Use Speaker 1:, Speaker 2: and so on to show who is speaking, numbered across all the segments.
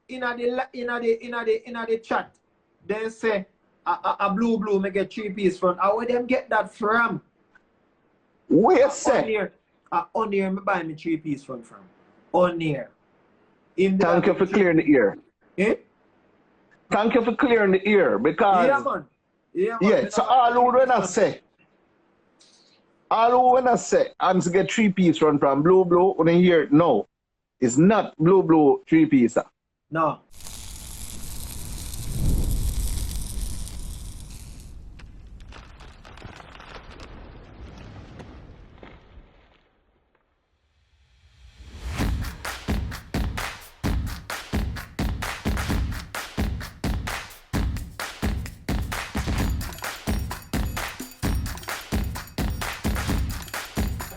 Speaker 1: the chat, they say a blue may get 3-piece front. How would them get that from?
Speaker 2: Where say?
Speaker 1: On here, me buy me 3-piece front from. On here.
Speaker 2: Thank you for clearing the ear.
Speaker 1: Eh?
Speaker 2: Thank you for clearing the ear because
Speaker 1: yeah, man.
Speaker 2: Yeah, so all who when I say and to get 3-piece run from blue when I hear no, it's not blue 3-piece.
Speaker 1: No.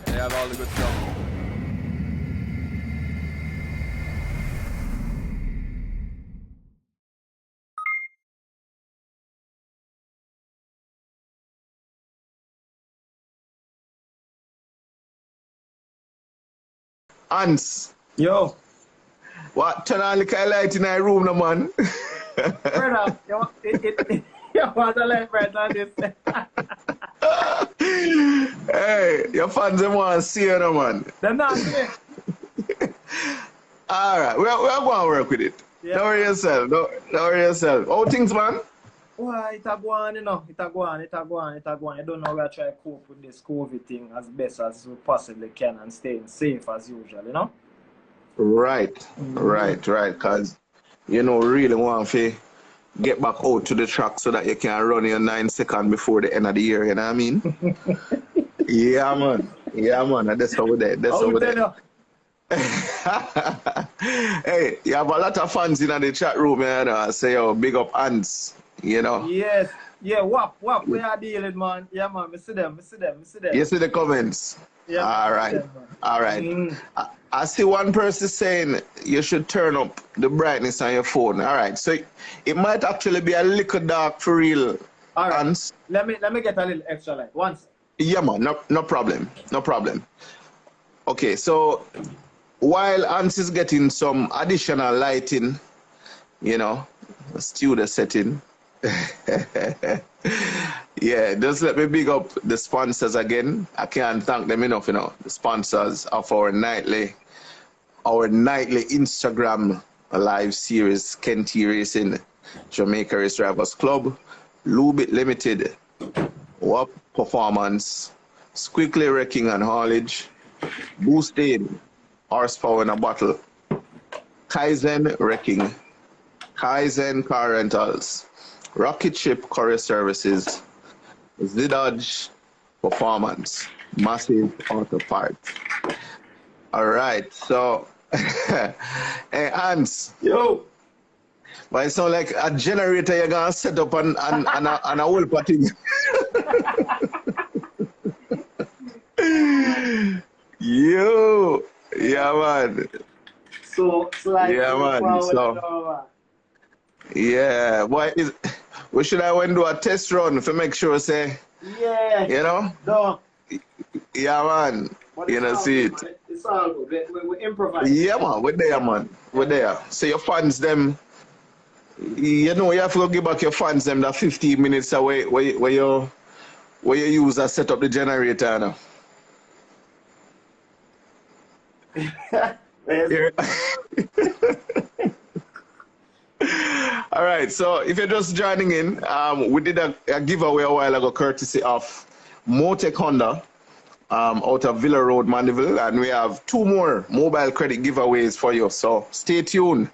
Speaker 3: They have all the good stuff.
Speaker 2: Ants.
Speaker 1: Yo.
Speaker 2: What turn on the light in my room, no man?
Speaker 1: Brother, you want to light right on this.
Speaker 2: Hey, your fans them want to see you, no man.
Speaker 1: They're not here.
Speaker 2: Alright, we're going to work with it.
Speaker 1: Yeah.
Speaker 2: Don't worry yourself. Don't worry yourself. How things, man?
Speaker 1: Well, it a go on, you know. It a go on. You don't know how to try to cope with this COVID thing as best as we possibly can and staying safe as usual, you know?
Speaker 2: Right. Because, you know, really want to get back out to the track so that you can run your 9 seconds before the end of the year, you know what I mean? Yeah, man. And that's over there. Hey, you have a lot of fans in the chat room, you know, say, oh, big up Ants, you know.
Speaker 1: Yes. Yeah, wap, we are dealing, man. Yeah, man, I see them.
Speaker 2: You see the comments?
Speaker 1: Yeah.
Speaker 2: All right. I see one person saying you should turn up the brightness on your phone. All right. So it might actually be a little dark for real.
Speaker 1: All right.
Speaker 2: Ants.
Speaker 1: Let me get a little extra light. Once.
Speaker 2: Yeah, man. No problem. Okay, so while Ants is getting some additional lighting, you know, studio setting. Yeah, just let me big up the sponsors again. I can't thank them enough, you know. The sponsors of our nightly Instagram live series, Kenty Racing, Jamaica Race Drivers Club, Lubit Limited, WAP Performance, Squiggly Wrecking and Haulage, Boosted, Horsepower in a Bottle, Kaizen Wrecking, Kaizen Car Rentals, Rocket Ship Courier Services, Zidodge Performance, Massive Auto Parts. All right, so hey, Hans.
Speaker 1: Yo.
Speaker 2: But it sounds like a generator you're gonna set up on a whole party. Yo, yeah, man.
Speaker 1: So like,
Speaker 2: yeah, man. So, yeah, boy, we should have went to a test run to make sure, say,
Speaker 1: yeah,
Speaker 2: you know?
Speaker 1: No.
Speaker 2: Yeah, man. You know, see it.
Speaker 1: It's all good. We improvise.
Speaker 2: Yeah, man. We're there, man. We're there. So your fans, them, you know, you have to go give back your fans, them, that 15 minutes away where you use to set up the generator now. All right, so if you're just joining in, we did a giveaway a while ago courtesy of Motec Honda out of Villa Road, Mandeville, and we have 2 more mobile credit giveaways for you, so stay tuned.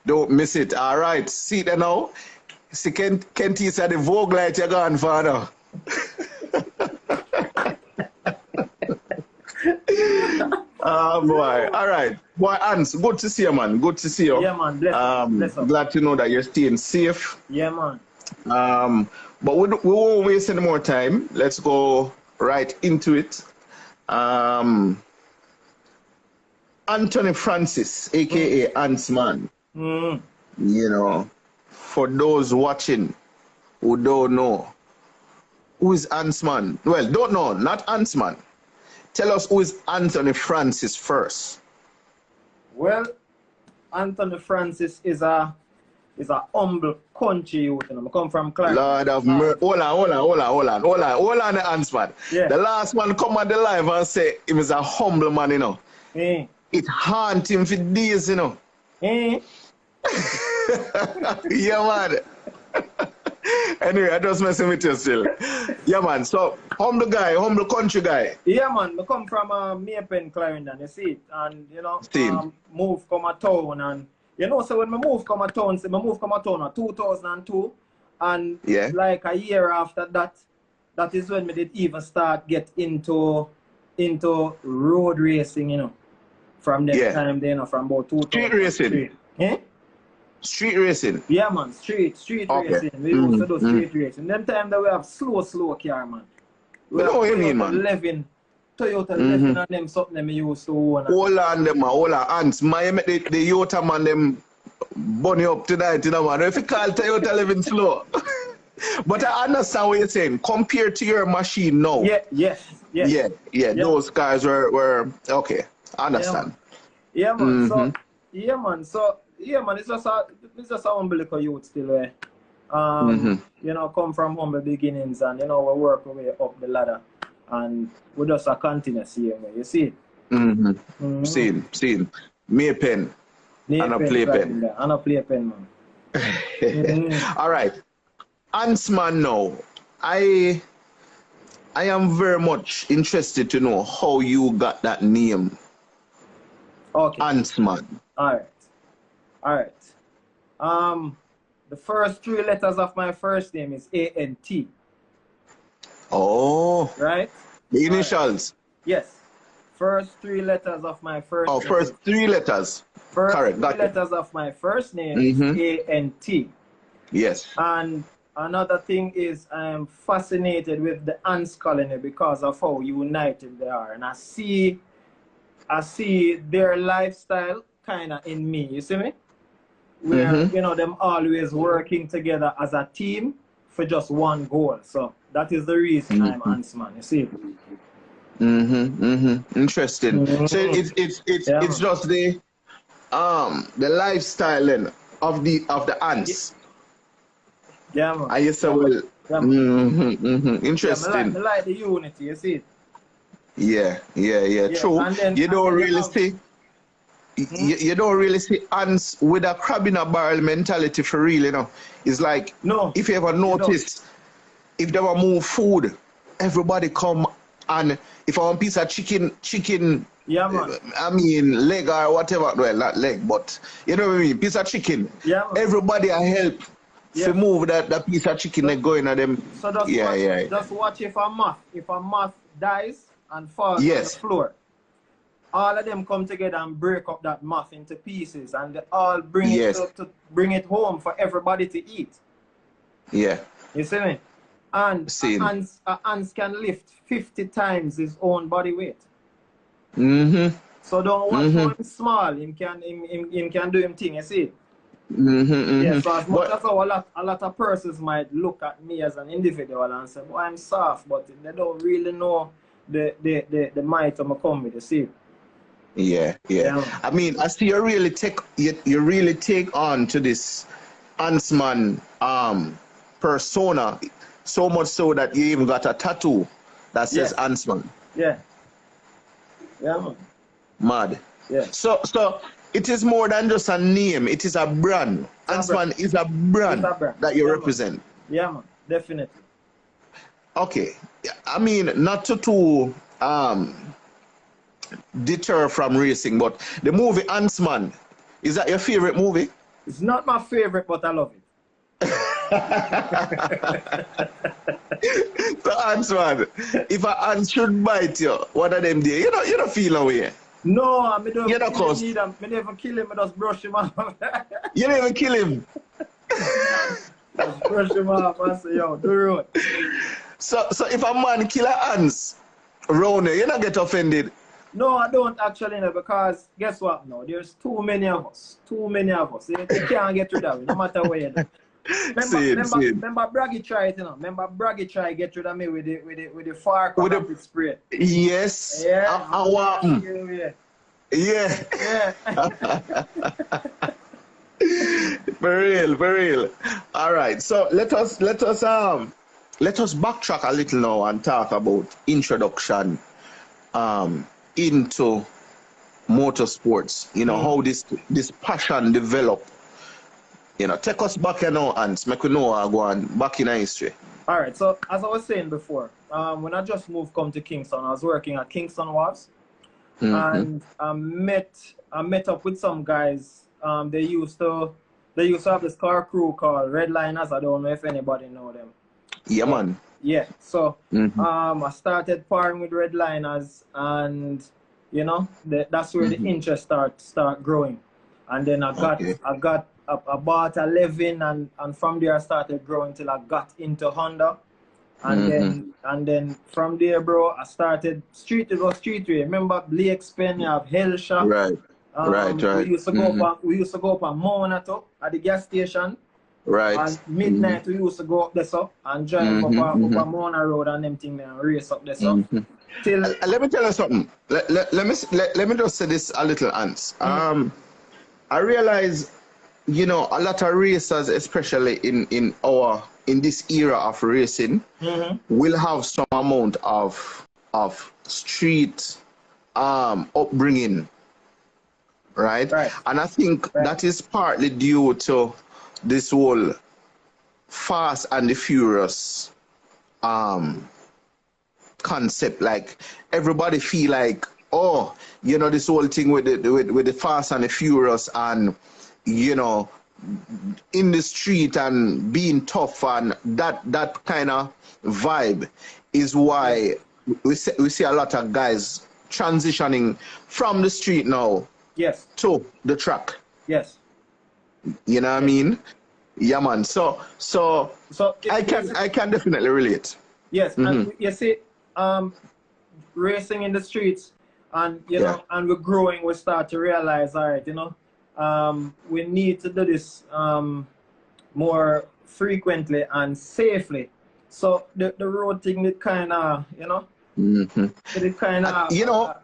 Speaker 2: Don't miss it. All right, see there now. See, Kenty said the Vogue light you're gone for now. Oh boy. All right. Boy, Hans, good to see you, man. Good to see you.
Speaker 1: Yeah, man. Bless
Speaker 2: glad to know that you're staying safe.
Speaker 1: Yeah, man.
Speaker 2: But we won't waste any more time. Let's go right into it. Anthony Francis, aka Ants Man. You know, for those watching who don't know, who is Ants Man? Well, don't know, not Ants Man. Tell us who is Anthony Francis first.
Speaker 1: Well, Anthony Francis is a humble country youth. You know. I come from Clark.
Speaker 2: Lord of mercy. Hold on the answer, man.
Speaker 1: Yeah.
Speaker 2: The last one come on the live and say he was a humble man, you know. It haunt him for days, you know. Yeah, man. Anyway, I just messing with you still. Yeah, man. So, humble guy, humble country guy.
Speaker 1: Yeah, man. I come from Maypen, Clarendon, you see it. And, you know, move come a town. And, you know, so when I move come a town, in 2002. And like a year after that, that is when we did even start get into road racing, you know. From that time, you know, from about 2003.
Speaker 2: Street racing? Street racing?
Speaker 1: Yeah, man. Street racing. We used to do street racing. Them time that we have slow car, man. We
Speaker 2: know what you mean, man.
Speaker 1: Toyota 11 and them something them used to own.
Speaker 2: Hold on, them, man. Hold on. Ants, my the Toyota man, them bunny up tonight, you know, man. If you call Toyota 11 slow. But I understand what you're saying. Compared to your machine now. Yeah. Those cars were okay. I understand.
Speaker 1: Yeah, man. So, it's just a humble little youth still where, you know, come from humble beginnings and, you know, we work our way up the ladder and we just a continue seeing way, you see? Seen.
Speaker 2: Me a pen. And a play pen.
Speaker 1: And a play pen, man.
Speaker 2: All right. Ansman now, I am very much interested to know how you got that name.
Speaker 1: Okay.
Speaker 2: Ansman.
Speaker 1: All right. The first 3 letters of my first name is A-N-T.
Speaker 2: Oh.
Speaker 1: Right?
Speaker 2: The initials.
Speaker 1: Right. Yes. First 3 letters of my first name.
Speaker 2: First 3 letters.
Speaker 1: Correct. 3 letters of my first name is A-N-T.
Speaker 2: Yes.
Speaker 1: And another thing is I am fascinated with the ants colony because of how united they are. And I see their lifestyle kind of in me, you see me? Where, you know, them always working together as a team for just one goal. So that is the reason I'm Antsman, you see?
Speaker 2: Interesting. So it's just the lifestyle then of the ants.
Speaker 1: Yeah, man.
Speaker 2: I used to well. Interesting.
Speaker 1: I like the unity, you see?
Speaker 2: Yeah. True. You don't really see. You don't really see ants with a crab in a barrel mentality for real, you know. It's like, if you ever notice, if they ever move food, everybody come and if I want a piece of chicken,
Speaker 1: yeah, man.
Speaker 2: I mean, leg or whatever, well, not leg, but you know what I mean, piece of chicken.
Speaker 1: Yeah, man.
Speaker 2: Everybody I help to move that piece of chicken that going at them.
Speaker 1: So just watch if a moth dies and falls on the floor. All of them come together and break up that moth into pieces and they all bring it to bring it home for everybody to eat. Yeah. You see me? And ants can lift 50 times his own body weight. So don't watch him small. Him can do him thing, you see? Yeah, so as much as a lot of persons might look at me as an individual and say, well, I'm soft, but they don't really know the might of my comedy, you see? Yeah. I mean, I see you really take on to this Antsman persona, so much so that you even got a tattoo that says Antsman. Yeah, man. Mad. Yeah. So it is more than just a name, it is a brand. Antsman is a brand that you represent. Man. Yeah, man, definitely. Okay. I mean, not to deter from racing, but the movie Antsman, is that your favorite movie? It's not my favorite, but I love it. So Antsman, if an ant should bite you, what are them there? You don't feel away. No, I don't need him. I never kill him, I just brush him off. You never kill him? Just brush him off and say, yo, do road. So if a man kill ants around you don't get offended? No, I don't actually, because guess what now? There's too many of us. You can't get rid of it, no matter where you do. Remember Braggy try it, you know. Remember Braggy try get rid of me with the far spray. Yes. Yeah.
Speaker 2: Yeah.
Speaker 1: Yeah.
Speaker 2: For real, for real. All right. So let us backtrack a little now and talk about introduction into motorsports. You know, how this passion developed. You know, take us back now and make we know I go on back in history.
Speaker 1: All right. So as I was saying before, when I just moved come to Kingston, I was working at Kingston Wharves, and I met up with some guys. They used to have this car crew called Redliners. I don't know if anybody know them.
Speaker 2: Yeah, man.
Speaker 1: Yeah. So I started parring with Redliners, and you know that's where the interest start growing. And then I bought a Levin, and from there I started growing till I got into Honda. And then from there, bro, I started street race. Remember Blake's Pen, you have Hellshot.
Speaker 2: Right. Right.
Speaker 1: We used to go up on Monato at the gas station.
Speaker 2: Right.
Speaker 1: And midnight we used to go up there so and drive up on Mona Road and them thing and race up there so. Till
Speaker 2: let me tell you something. Let me just say this a little, Ants. I realize, you know, a lot of racers, especially in this era of racing, will have some amount of street upbringing, right? And I think that is partly due to this whole Fast and the Furious concept. Like everybody feel like, oh, you know, this whole thing with the Fast and the Furious, and you know, in the street and being tough, and that kind of vibe is why we see a lot of guys transitioning from the street now to the track. You know what I mean? Yeah, man. So I can definitely relate.
Speaker 1: And you see, racing in the streets, and you know, and we're growing. We start to realize, all right, you know, we need to do this more frequently and safely. So the road thing, it kind of, you know, it kind of,
Speaker 2: you know,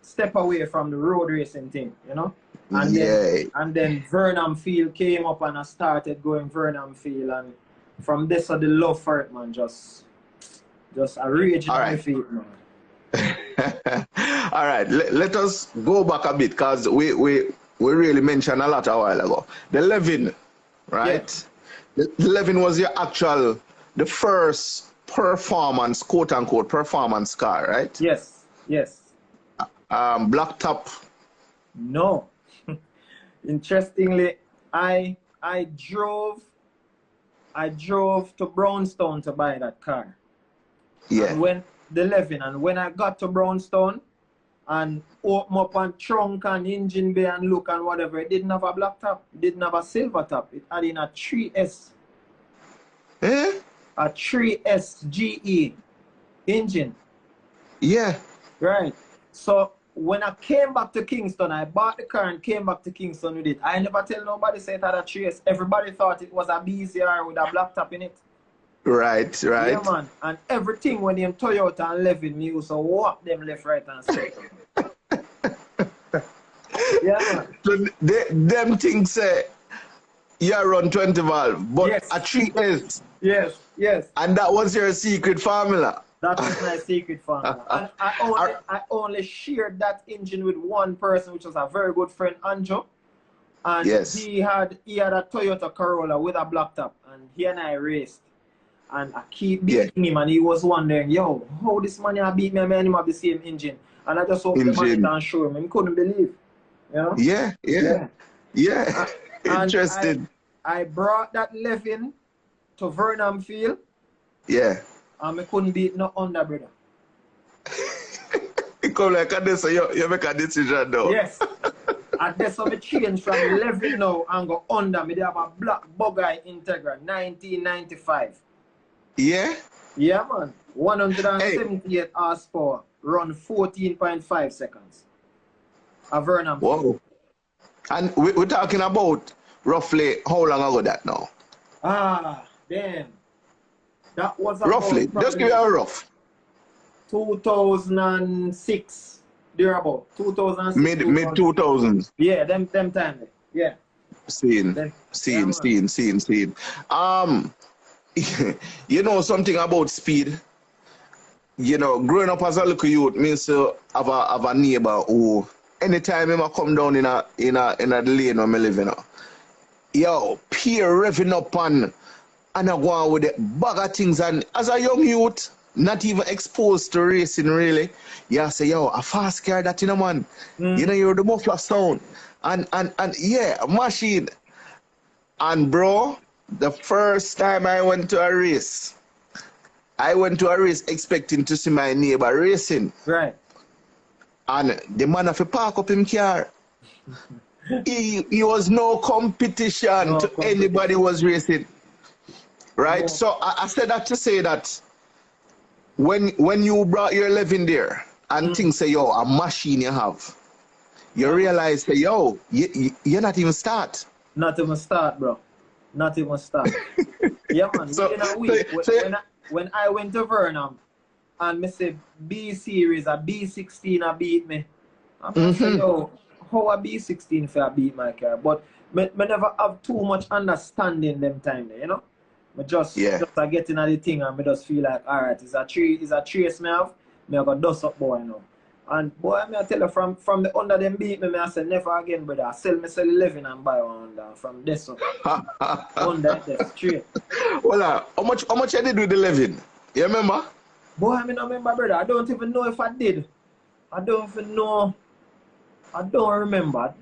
Speaker 1: step away from the road racing thing, you know. And then Vernam Field came up, and I started going Vernam Field, and from this the love for it, man, just a rage in my feet, man.
Speaker 2: All right, let us go back a bit, because we really mentioned a lot a while ago. The Levin, right? The Levin was the first performance, quote unquote, performance car, right?
Speaker 1: Yes.
Speaker 2: Black top?
Speaker 1: No. Interestingly, I drove to Brownstone to buy that car. And when I got to Brownstone and open up and trunk and engine bay and look and whatever, it didn't have a black top. It didn't have a silver top. It had in a 3S. A 3S GE engine.
Speaker 2: Yeah.
Speaker 1: Right. So when I came back to Kingston, I bought the car and came back to Kingston with it. I never tell nobody say it had a 3S. Everybody thought it was a BZR with a black top in it.
Speaker 2: Right.
Speaker 1: Yeah, man. And everything when them Toyota and Levin, me used to walk them left, right, and straight. Yeah, man.
Speaker 2: So them things say you run 20 valve, but a 3S.
Speaker 1: Yes.
Speaker 2: And that was your secret formula.
Speaker 1: That was my secret formula. And I only shared that engine with one person, which was a very good friend, Anjo. And he had a Toyota Corolla with a black top, and he and I raced. And I keep beating him, and he was wondering, yo, how this man I beat me and him have the same engine. And I just opened the monitor and showed him. He couldn't believe. You know?
Speaker 2: Yeah. Interesting.
Speaker 1: I brought that Levin to Vernam Field.
Speaker 2: Yeah.
Speaker 1: And I couldn't beat no under, brother.
Speaker 2: You come like this, so you make a decision now.
Speaker 1: Yes. And that's how I change from Levin now and go under. Me they have a black Bugeye Integra 1995.
Speaker 2: Yeah?
Speaker 1: Yeah, man. 178 horsepower, run 14.5 seconds. A Vernam.
Speaker 2: Whoa. And we're talking about roughly how long ago that now?
Speaker 1: Damn. That was
Speaker 2: roughly. Just give me a rough.
Speaker 1: 2006. They're about 2006.
Speaker 2: Mid 2000s.
Speaker 1: Yeah, them time. Yeah.
Speaker 2: Seen. You know something about speed? You know, growing up as a little youth means to have a neighbor who anytime he come down in a the lane where I live in, yo, peer revving up and I go on with the bag of things, and as a young youth, not even exposed to racing really, you say, yo, a fast car that, you know, man. You know, you're the muffler sound. And yeah, machine. And bro, the first time I went to a race expecting to see my neighbor racing.
Speaker 1: Right.
Speaker 2: And the man have to park up him car. he was no competition to anybody was racing. Right? No. So I said that to say that when you brought your 11 there and things say, yo, a machine you have, you realize that, yo, you're not even start.
Speaker 1: Not even start, bro. Not even start. Yeah, man.
Speaker 2: So,
Speaker 1: in a week, when I went to Vernam and me say B series, a B16 a beat me. I'm say, yo, how a B16 if I beat my car? But me never have too much understanding them time there, you know? Me just I get in the thing and me just feel like, alright, it's a trace me have, me I got dust up boy, you know. And boy, me I tell you, from the under them beat me, I said never again, brother. I sell 11 and buy one under from this up. Under that straight.
Speaker 2: Well, how much I did with the 11? You remember?
Speaker 1: Boy, I don't remember, brother. I don't even know if I did. I don't even know. I don't remember.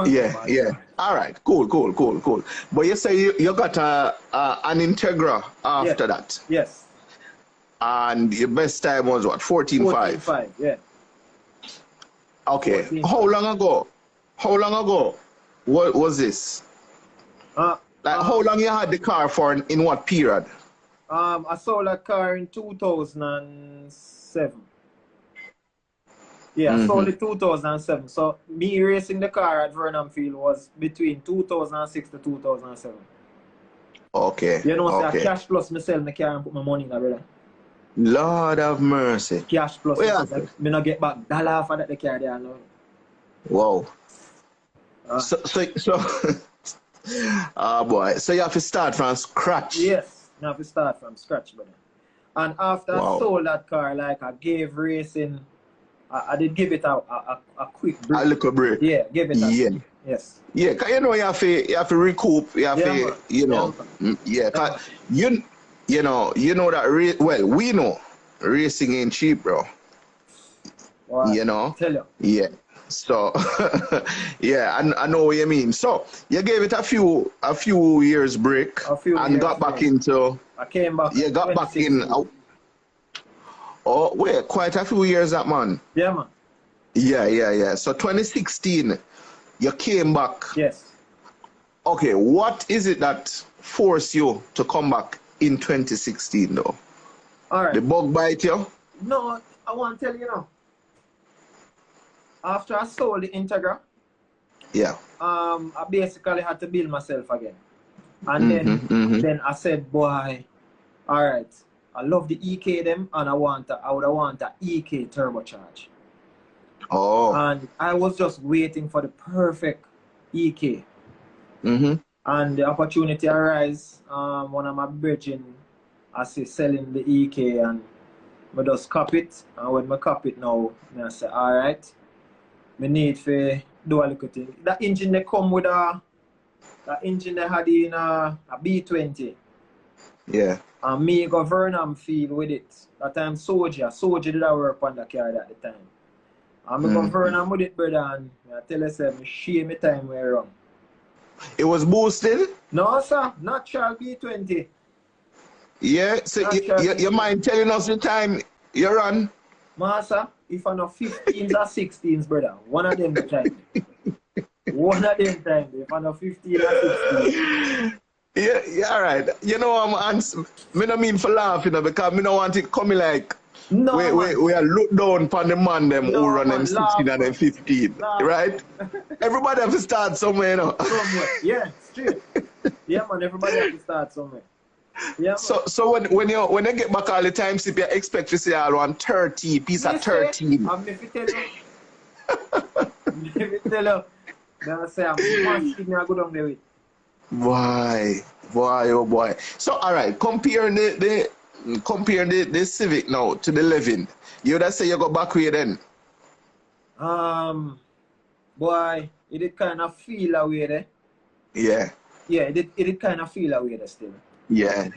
Speaker 2: Yeah. All right. Cool. But you say you got an Integra after that.
Speaker 1: Yes.
Speaker 2: And your best time was what? 14.5.
Speaker 1: 14.5. Yeah.
Speaker 2: Okay. 14. How long ago? What was this? How long you had the car for? In what period?
Speaker 1: I sold that car in 2007. Yeah, I sold it 2007. So me racing the car at Vernam Field was between 2006 to 2007.
Speaker 2: Okay.
Speaker 1: You know, say I cash plus me sell my car and put my money in there, brother.
Speaker 2: Lord have mercy.
Speaker 1: Cash plus me not get back dollar for that the car there now.
Speaker 2: Wow. So boy. So you have to start from scratch.
Speaker 1: Yes, you have to start from scratch, brother. And after I sold that car, like I gave racing, I did give it a quick break.
Speaker 2: A little break.
Speaker 1: Yeah, give it a quick. Yes.
Speaker 2: Yeah, cause you know you have to recoup. You have to, you know, you know that we know racing ain't cheap, bro.
Speaker 1: Wow.
Speaker 2: You know.
Speaker 1: Tell you.
Speaker 2: Yeah. So yeah, I know what you mean. So you gave it a few years break and got back into.
Speaker 1: I came back.
Speaker 2: You got back in. Oh wait, quite a few years that man.
Speaker 1: Yeah, man.
Speaker 2: Yeah. So 2016, you came back.
Speaker 1: Yes.
Speaker 2: Okay, what is it that forced you to come back in 2016 though?
Speaker 1: All right.
Speaker 2: The bug bite you?
Speaker 1: No, I want to tell you now. After I sold the Integra, I basically had to build myself again. And then I said, boy, all right, I love the EK them and I would want a EK turbocharge.
Speaker 2: Oh.
Speaker 1: And I was just waiting for the perfect EK. And the opportunity arose. One of my brethren, I see selling the EK and I just copy it. And when I copy it now, I say, all right, I need to do a little thing. That engine they come with that engine they had in a B20.
Speaker 2: Yeah.
Speaker 1: And me go Vernam field with it. That time Soldier did I work on the car at the time. And I go Vernam with it, brother, and I tell you, say, I share my time where wrong.
Speaker 2: It was boosted?
Speaker 1: No, sir. Natural B20.
Speaker 2: Yeah, so you mind telling us the time you run?
Speaker 1: Master, if I know 15s or 16s, brother, one of them the time. One of them time, if I know 15 or 16.
Speaker 2: Yeah, all right. You know, I don't mean for laughing, because I don't want it coming like,
Speaker 1: no,
Speaker 2: we are looked down upon the man them who run them 16 and them 15, right? Everybody have to start somewhere, you know.
Speaker 1: Somewhere, yeah, straight. Yeah, man, everybody have to start somewhere. Yeah,
Speaker 2: so when you get back all the time, if you expect to see all 130 piece of 13.
Speaker 1: I'm if you tell you. If you tell you. Then I say I'm mashing me I go down there with.
Speaker 2: Boy, oh boy. So all right, compare the Civic now to the 11. You would say you go back way then?
Speaker 1: Boy, it did kind of feel away there.
Speaker 2: Yeah.
Speaker 1: Yeah, it did kind of feel away there still.
Speaker 2: Yeah.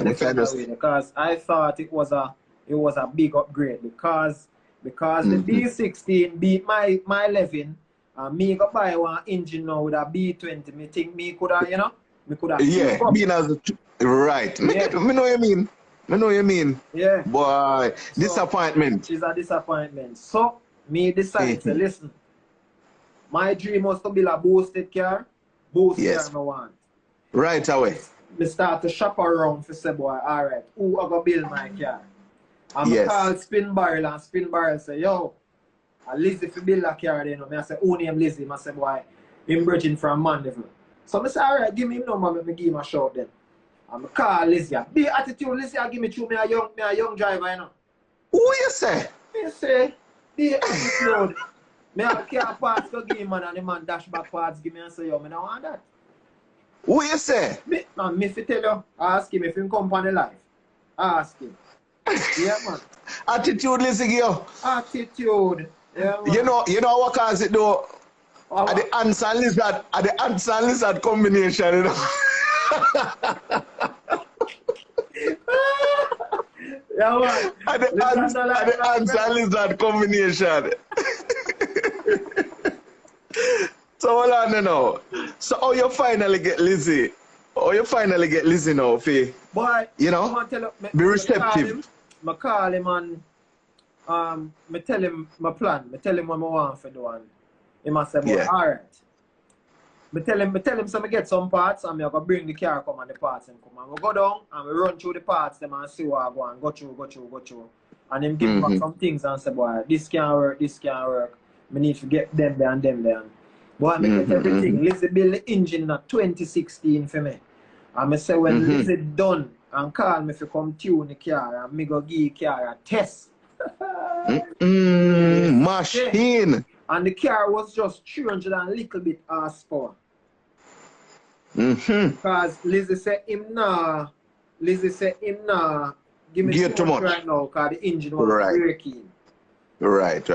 Speaker 1: Because I thought it was a big upgrade because the B16 beat my 11. Me go buy one engine now with a B20. Me think me coulda, you know, me coulda.
Speaker 2: Yeah, being as right. Yeah. Me know what you mean.
Speaker 1: Yeah.
Speaker 2: Boy, so, disappointment.
Speaker 1: It's a disappointment. So me decided to listen. My dream was to build a boosted car. Boosted car I want.
Speaker 2: Right away.
Speaker 1: Me start to shop around for say, boy, alright, who I go build my car? And I call Spin Barrel and Spin Barrel say, yo, Lizzie if you build a car then. I say, who name Lizzie? I say, boy, him bridging from Mandeville. So I say, alright, give me him number, let me give him a shout then. And I call Lizzie. Be attitude, Lizzie, I give me through me a young driver, you know.
Speaker 2: Who you say?
Speaker 1: Me say, be attitude. Me have a car parts to give him and the man dashback parts give me and say, yo, me don't want that.
Speaker 2: Who you say?
Speaker 1: Me if you tell you, ask him if he come on the live. Ask him. Yeah, man.
Speaker 2: Attitude, Lizzie, yo.
Speaker 1: Attitude. Yeah, man.
Speaker 2: You know what cause it though? At the ants and lizard combination, you know.
Speaker 1: Yeah, man.
Speaker 2: At the ants and lizard combination. So hold on now. So how you finally get Lizzie? Now, Fee?
Speaker 1: Boy,
Speaker 2: you know, be receptive.
Speaker 1: I call him and I tell him my plan. I tell him what I want for do and he must say, well, alright. I tell him so I get some parts and I'm gonna bring the car come and the parts and come and we go down and we run through the parts them and see what I go and go through. And him give back some things and say, boy, this can't work. I need to get them there and them there. Boy, I get everything. Lizzie build the engine in 2016 for me. And I say when Lizzie done and call me if you come tune the car and me go give the car a test.
Speaker 2: Machine.
Speaker 1: And the car was just 300 and a little bit horsepower. Because Lizzie said him nah give me too much right now because the engine was breaking.
Speaker 2: Right.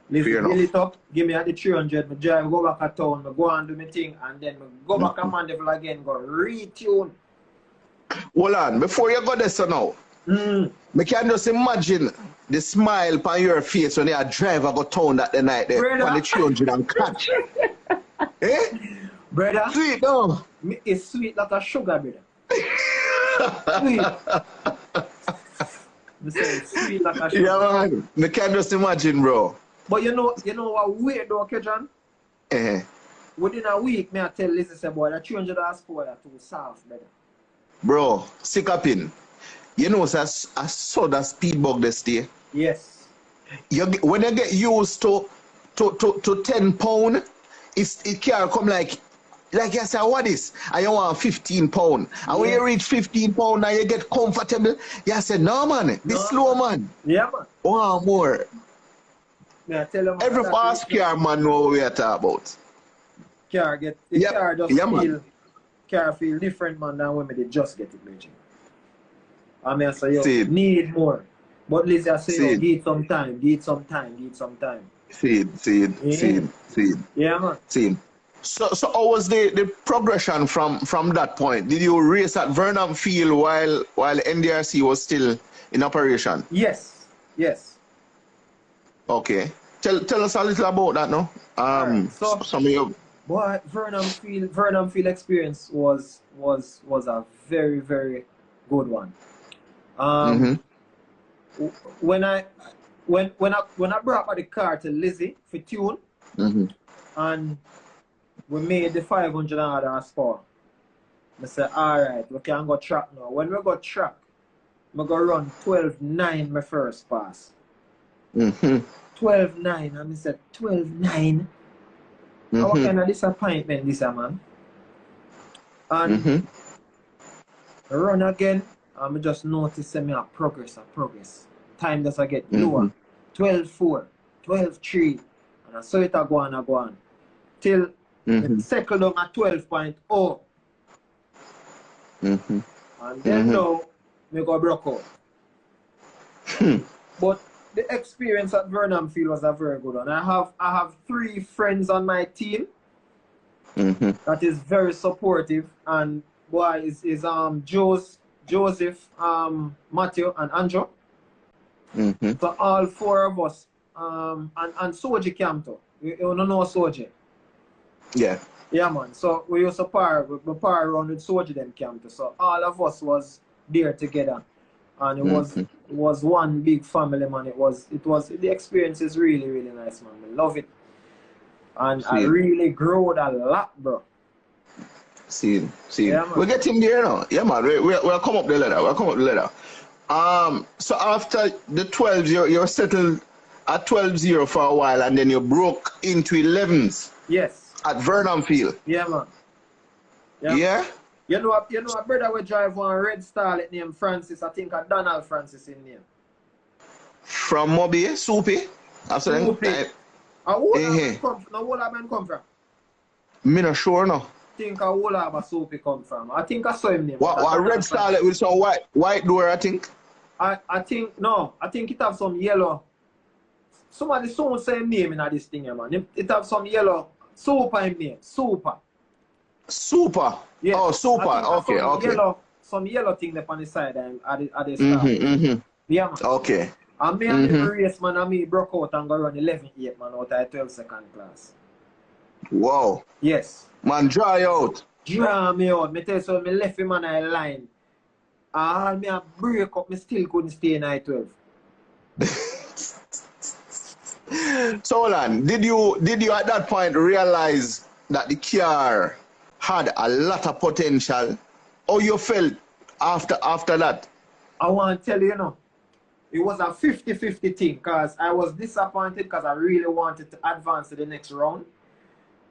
Speaker 1: Lizzie build it up, give me at the 300, I drive, go back at town, I go and do my thing, and then I go back at Mandeville again, go retune.
Speaker 2: Hold on, before you go there so now, I can just imagine the smile on your face when you drive go town that the night there, on the 300 and catch. Eh?
Speaker 1: Brother,
Speaker 2: sweet, no?
Speaker 1: It's sweet like a sugar, brother. Sweet. I say it's sweet like a sugar.
Speaker 2: Yeah, man. I can just imagine, bro.
Speaker 1: But you know what weird though, okay, John? Within a week, I tell Lizzie, say, boy, that 300 horsepower are too soft, brother.
Speaker 2: Bro, sick up in. You know, I saw that speed bug this day.
Speaker 1: Yes.
Speaker 2: When you get used to 10 pound, it can come like you say, what is? And you want 15 pound. And when you reach 15 pound and you get comfortable, you say, no, man, be slow, man.
Speaker 1: Yeah, man.
Speaker 2: One more.
Speaker 1: I tell him
Speaker 2: every fast car man know what we are talking about.
Speaker 1: Car feel different, man, than when they just get it, legend. I mean, I say, yo, need more. But Lizzie, I say, yo, give it some time. Seed. Yeah, man.
Speaker 2: Seed. So how was the progression from that point? Did you race at Vernam field while NDRC was still in operation?
Speaker 1: Yes.
Speaker 2: Okay. Tell us a little about that now. So some of your
Speaker 1: boy, Vernam field experience was a very, very good one. When I brought the car to Lizzie for tune, and we made the 500 horsepower, I said, alright, we can go track now. When we go track, I go run 12.9 my first pass. 12.9, and I said, 12.9? What kind of disappointment this, man? And I run again, and I just notice me a progress. Time does I get lower. 12.4, 12.3, and I saw it go on. Till it settled down at 12.0. And then now, me go broke out. But the experience at Vernam field was a very good one. I have 3 friends on my team that is very supportive, and boy is Joseph, Matthew, and Andrew. So all 4 of us, and Soji came too. You don't know Soji?
Speaker 2: Yeah.
Speaker 1: Yeah, man. So we used to par around with Soji them came too. So all of us was there together, and it was one big family, man. The experience is really, really nice, man. I love it, and I really growed a lot, bro.
Speaker 2: See. Yeah, we're getting there now. Yeah, man. We'll come up the ladder. So after the 12, you're settled at 12-0 for a while, and then you broke into 11s.
Speaker 1: Yes.
Speaker 2: At Vernam field.
Speaker 1: Yeah, man.
Speaker 2: Yeah.
Speaker 1: You know a brother we drive one red Starlet named Francis. I think a Donald Francis in name.
Speaker 2: From Moby, Soupy.
Speaker 1: Soupy. Where man come from?
Speaker 2: Me not sure no.
Speaker 1: I think a whole of Soupy come from. I think I saw him name.
Speaker 2: What red Starlet with some white door, I think?
Speaker 1: I think it have some yellow. Somebody sound same name in this thing, man. It have some yellow. Super in name. Super.
Speaker 2: Yeah. Oh, super. Okay.
Speaker 1: Some yellow thing up on the side at the start. Yeah, man.
Speaker 2: Okay.
Speaker 1: And me and the race, man, and me broke out and go run 11.8, man, out of 12-second class.
Speaker 2: Wow.
Speaker 1: Yes.
Speaker 2: Man, dry out.
Speaker 1: Dry me out. Me tell you so, me left him on a line. And me a break up, me still couldn't stay in I-12.
Speaker 2: So hold on, did you at that point realize that the car had a lot of potential? Or you felt after that?
Speaker 1: I want to tell you, it was a 50-50 thing, because I was disappointed because I really wanted to advance to the next round.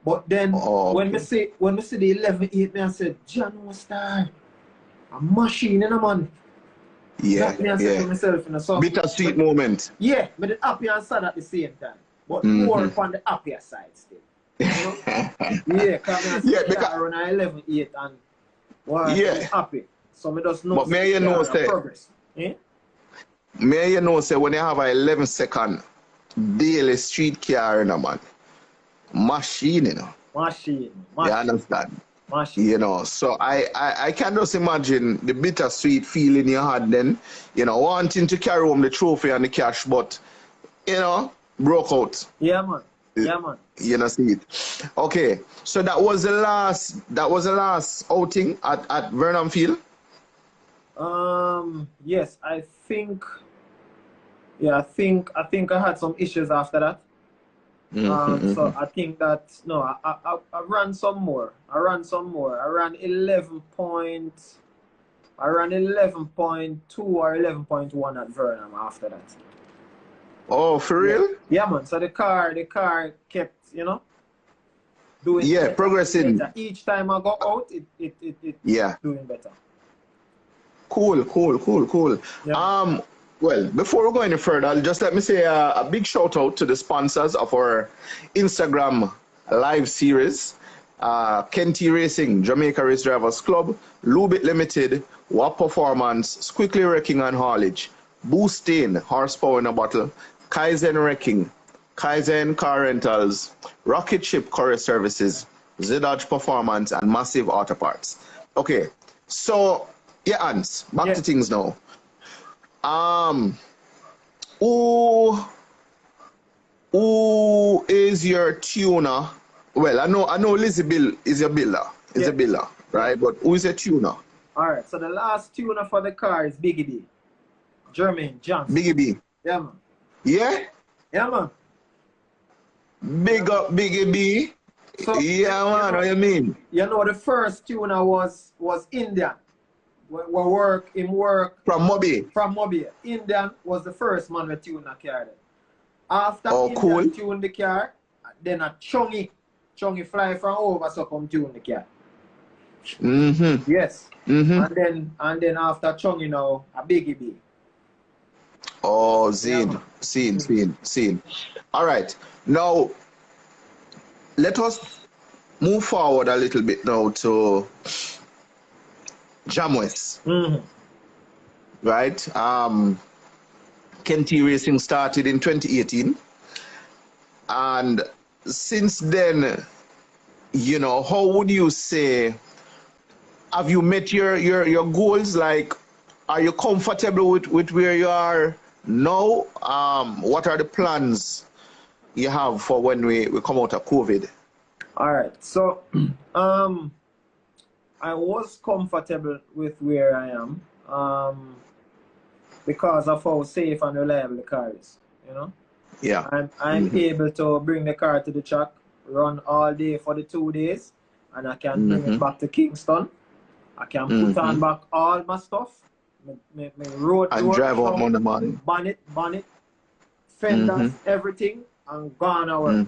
Speaker 1: But then when we see the 11.8, me I said, John Star, a machine, man.
Speaker 2: Yeah,
Speaker 1: to myself, so,
Speaker 2: bittersweet moment.
Speaker 1: Yeah, but the happy and sad at the same time. But more on the happier side still. You know? Yeah, because I run 11.8 and happy. So I just know
Speaker 2: but may you know say
Speaker 1: progress. Eh?
Speaker 2: May you know say when you have a 11-second daily street car, man, machine,
Speaker 1: Machine.
Speaker 2: You understand?
Speaker 1: Machine.
Speaker 2: So I can just imagine the bittersweet feeling you had then, wanting to carry home the trophy and the cash, but, broke out.
Speaker 1: Yeah, man. Yeah, man.
Speaker 2: See it. Okay, so that was the last outing at Vernam Field?
Speaker 1: Yes, I think I had some issues after that. So I think that I ran some more. I ran 11 point. I ran 11.2 or 11.1 at Vernam after that.
Speaker 2: Oh, for real?
Speaker 1: Yeah, man. So the car kept, doing better,
Speaker 2: progressing.
Speaker 1: better. Each time I go out, it doing better.
Speaker 2: Cool.
Speaker 1: Yeah.
Speaker 2: Well, before we go any further, just let me say a big shout out to the sponsors of our Instagram live series. Kenty Racing, Jamaica Race Drivers Club, Lubit Limited, WAP Performance, Squickly Wrecking and Haulage, Boostain, Horsepower in a Bottle, Kaizen Wrecking, Kaizen Car Rentals, Rocket Ship Courier Services, Zedodge Performance, and Massive Auto Parts. Okay, so, Hans, back to things now. Who is your tuner? Well, I know Lizzie Bill is your builder. Is a builder, right? But who is a tuner?
Speaker 1: Alright, so the last tuner for the car is Biggie B. Jermaine Johnson.
Speaker 2: Biggie B.
Speaker 1: Yeah, man.
Speaker 2: Yeah?
Speaker 1: Yeah, man.
Speaker 2: Big up Biggie B.
Speaker 1: So,
Speaker 2: yeah, man, what you mean?
Speaker 1: The first tuner was Indian. Work.
Speaker 2: From Moby.
Speaker 1: From Moby. Indian was the first man to tune the car. After
Speaker 2: Indian
Speaker 1: tuned the car, then a Chungy fly from over so come tune the car. Yes. And then after Chung, you know, a biggie B.
Speaker 2: Oh, seen. All right. Now, let us move forward a little bit now to Jamwest. Right? Kenty Racing started in 2018. And since then, you know, how would you say, have you met your goals? Like, are you comfortable with where you are now? What are the plans you have for when we come out of COVID?
Speaker 1: All right. So, I was comfortable with where I am because of how safe and reliable the car is, you know?
Speaker 2: Yeah.
Speaker 1: I'm able to bring the car to the track, run all day for the 2 days, and I can bring it back to Kingston. I can put on back all my stuff, my road
Speaker 2: and drive out Monday morning.
Speaker 1: Bonnet, fenders, everything, and gone to work.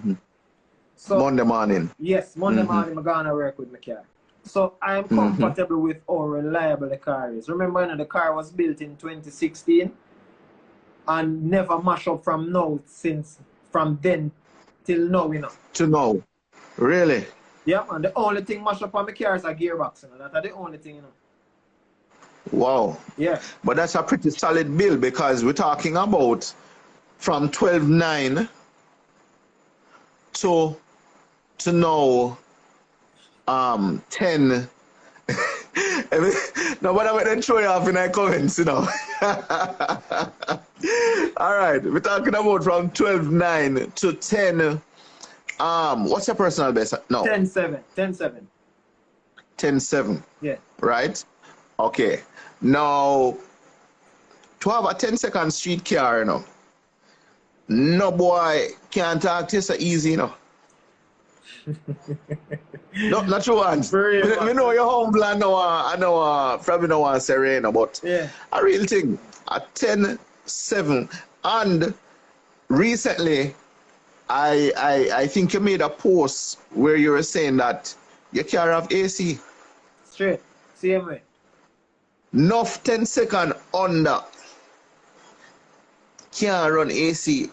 Speaker 1: So
Speaker 2: Monday morning.
Speaker 1: Yes, Monday morning I'm gonna work with my car. So I'm comfortable with how reliable the car is. Remember, you know, the car was built in 2016 and never mash up from then till now, you know.
Speaker 2: To now. Really?
Speaker 1: Yeah, and the only thing mash up on my car is a gearbox, you know. That's the only thing, you know.
Speaker 2: Wow.
Speaker 1: Yeah.
Speaker 2: But that's a pretty solid build because we're talking about from 12.9 to now 10. Nobody will then throw you off in the comments, you know. All right, we're talking about from 12.9 to 10. What's your personal best? No.
Speaker 1: 10.7.
Speaker 2: 10.7.
Speaker 1: Yeah.
Speaker 2: Right? Okay. Now, to have a 10-second street car, you know, no boy can't talk to you so easy, you know. No, not true ones. We know you're humble. I know, probably no one serene, but
Speaker 1: yeah,
Speaker 2: a real thing. A 10.7, and recently, I think you made a post where you were saying that your car have AC.
Speaker 1: Straight, same way.
Speaker 2: Enough 10-second under can't run AC.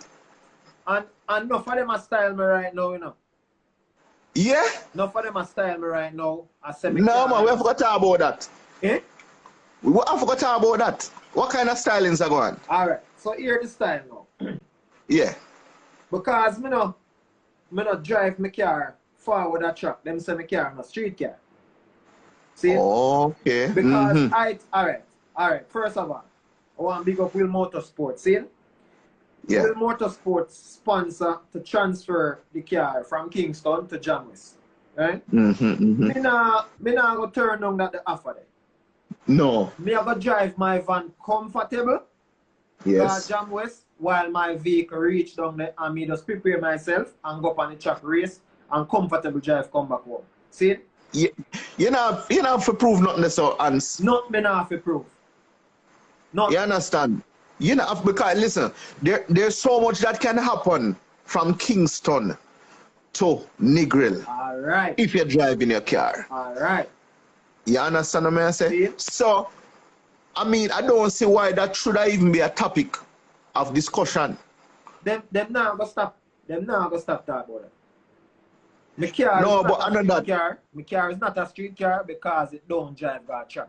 Speaker 1: And enough of them are style me right now, you know.
Speaker 2: Yeah?
Speaker 1: Enough of them are style me right now.
Speaker 2: No, man, we have to talk about that.
Speaker 1: Eh?
Speaker 2: We have to talk about that. What kind of stylings are going on?
Speaker 1: Alright, so here the style now.
Speaker 2: Yeah.
Speaker 1: Because me no drive my car forward a track. Them say my car no street car. See?
Speaker 2: Okay.
Speaker 1: Because alright. First of all, I want to big up Will Motorsports. See?
Speaker 2: Yeah.
Speaker 1: Will Motorsports sponsor to transfer the car from Kingston to Jamwest. Right? Me nah go turn down that the offer there.
Speaker 2: No.
Speaker 1: Me I go drive my van comfortable.
Speaker 2: Yes.
Speaker 1: Jamwest while my vehicle reach down there and me just prepare myself and go up on the track race and comfortable drive come back home. See?
Speaker 2: Yeah. You know have to prove nothing so Hans.
Speaker 1: Not me not have to prove. Not.
Speaker 2: You understand? You know, because listen, there's so much that can happen from Kingston to Negril.
Speaker 1: Alright.
Speaker 2: If you're driving your car.
Speaker 1: Alright.
Speaker 2: You understand what I say? So, I mean, I don't see why that should even be a topic of discussion.
Speaker 1: Them now go stop. Them now go stop talk about it. My car
Speaker 2: no,
Speaker 1: is
Speaker 2: but
Speaker 1: not a
Speaker 2: another
Speaker 1: street car. My car is not a street car because it don't drive by track.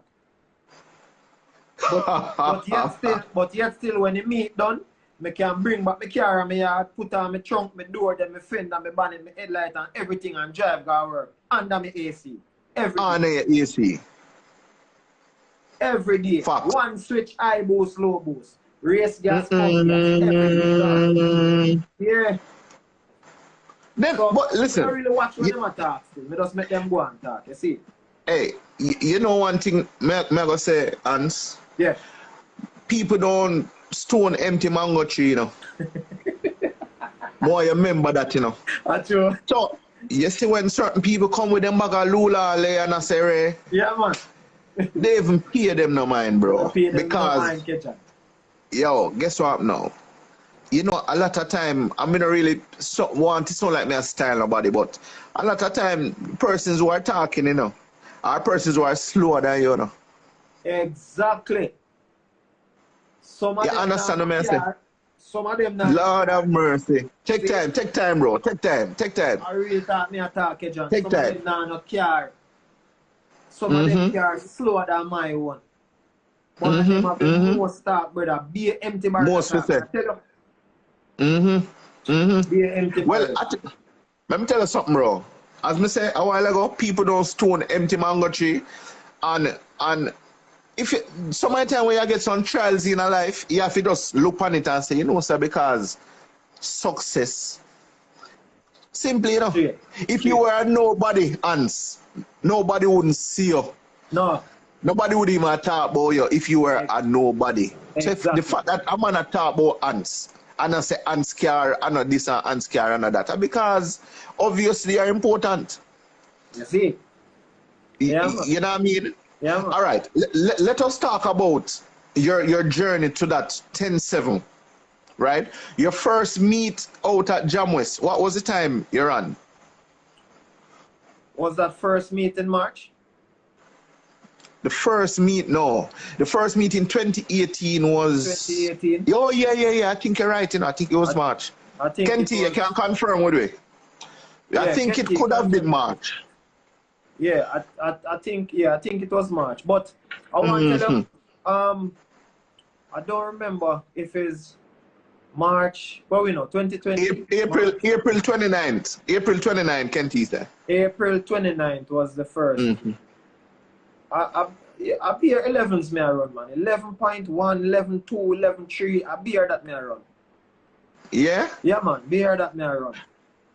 Speaker 1: But yet still when the meet done, I can bring back my car and my yard, put on my trunk, my door, then my fender, my bonnet, my headlight and everything and drive go work. Under my AC. Every day.
Speaker 2: Under your AC.
Speaker 1: Every day.
Speaker 2: Fact.
Speaker 1: One switch, high boost, low boost. Race gas, pump gas, everything. Yeah.
Speaker 2: Then,
Speaker 1: So,
Speaker 2: but listen.
Speaker 1: I don't really watch when them talk still. I just make them go and talk, you see.
Speaker 2: Hey, you know one thing me go say, Hans?
Speaker 1: Yeah.
Speaker 2: People don't stone empty mango tree, you know. Boy, you remember that, you know.
Speaker 1: That's true.
Speaker 2: So, you see when certain people come with them bag of lula and I say, Ray,
Speaker 1: yeah, man.
Speaker 2: they even pay them no mind, bro.
Speaker 1: Pay them
Speaker 2: because,
Speaker 1: no mind,
Speaker 2: yo, guess what now? You know, a lot of time, I mean, I really want to sound like me a style nobody, but a lot of time, persons who are talking, you know, Our persons who are slower than you know.
Speaker 1: Exactly. Some of
Speaker 2: You
Speaker 1: them
Speaker 2: understand what I'm saying?
Speaker 1: some of them now.
Speaker 2: Lord have mercy. Take time, bro. Take time.
Speaker 1: I really thought me attack you, John.
Speaker 2: Take
Speaker 1: Some
Speaker 2: time.
Speaker 1: of them now no care. Some of them cars slower than my one. But them have the most start, brother. Be an empty barrel.
Speaker 2: Most for say.
Speaker 1: Be an empty barrel.
Speaker 2: Well, let me tell you something, bro. As me say a while ago, people don't stone empty mango tree, and if you, some of the time when you get some trials in a life, you have to just look on it and say, you know, sir, because success, simply, you know, if you were a nobody, Hans, nobody wouldn't see you.
Speaker 1: No.
Speaker 2: Nobody would even talk about you if you were a nobody.
Speaker 1: Exactly.
Speaker 2: So the fact that I'm gonna talk about Hans, and I say Hans car, I know this and Hans car and that, because obviously you're important.
Speaker 1: You see? Yeah,
Speaker 2: you know what I mean?
Speaker 1: Yeah, man.
Speaker 2: All right. Let us talk about your journey to that 10-7, right? Your first meet out at Jamwest. What was the time you ran?
Speaker 1: Was that first meet in March?
Speaker 2: The first meet, no. The first meet in 2018 was...
Speaker 1: 2018?
Speaker 2: Oh, yeah. I think you're right, you know. I think it was March.
Speaker 1: I think
Speaker 2: Kenty, you can confirm with me.
Speaker 1: Yeah,
Speaker 2: I think
Speaker 1: Kenty,
Speaker 2: it could have been March.
Speaker 1: Yeah, I think it was March. But I want to tell you, I don't remember if it's March, but we know 2020.
Speaker 2: April 29th. April 29th, Kenty said.
Speaker 1: April 29th was the first. I beer 11s me I run, man. 11.1, 11.2, 11.3. I beer that me I run.
Speaker 2: Yeah?
Speaker 1: Yeah, man. Beer that me I run.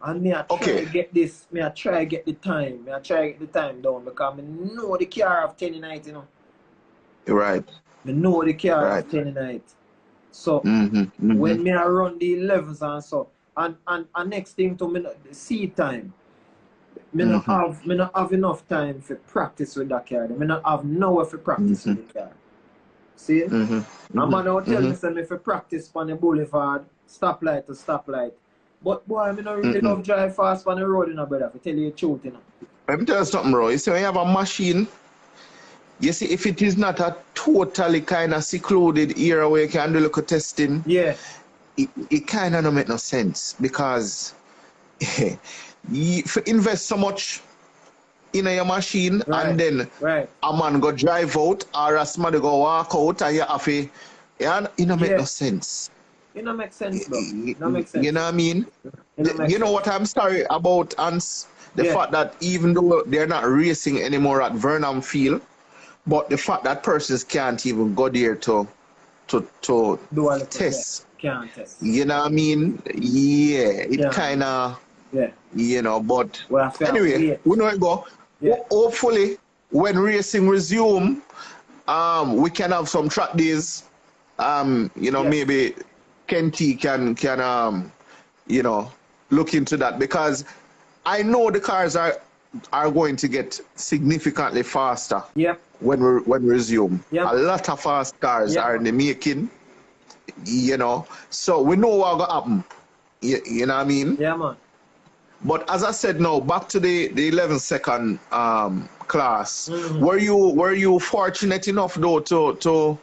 Speaker 1: And me I try to get this. Me I try to get the time. Me I try to get the time down because me know the car of 10 night, you know.
Speaker 2: Right.
Speaker 1: Me know the car of 10 night. So when me I run the 11s and so, and next thing to me the seat time. Me not have enough time for practice with that car. Me not have nowhere for practice with the car. See? And man now tell me say me for practice on the boulevard, stoplight to stoplight. But boy, I don't really love drive fast on the road, you know, brother, to tell you the truth, you know.
Speaker 2: Let me tell you something, bro. You see, when you have a machine, you see, if it is not a totally kind of secluded area where you can do a little testing, it kind of don't make no sense because you invest so much in your machine and then a man go drive out or a somebody go walk out and you have to, it don't make no sense.
Speaker 1: It don't make sense, bro. It don't make sense.
Speaker 2: You know what I mean? You know what I'm sorry about, Hans? The fact that even though they're not racing anymore at Vernam Field, but the fact that persons can't even go there to
Speaker 1: do a
Speaker 2: test.
Speaker 1: Can't test.
Speaker 2: You know what I mean? Yeah, it kind of, you know, but anyway, we know it go. Hopefully, when racing resume, we can have some track days. You know, maybe Kenty can you know, look into that because I know the cars are going to get significantly faster. When we resume. A lot of fast cars are in the making. You know, so we know what will happen. You know what I mean?
Speaker 1: Yeah, man.
Speaker 2: But as I said, now back to the 11-second class. Were you fortunate enough though to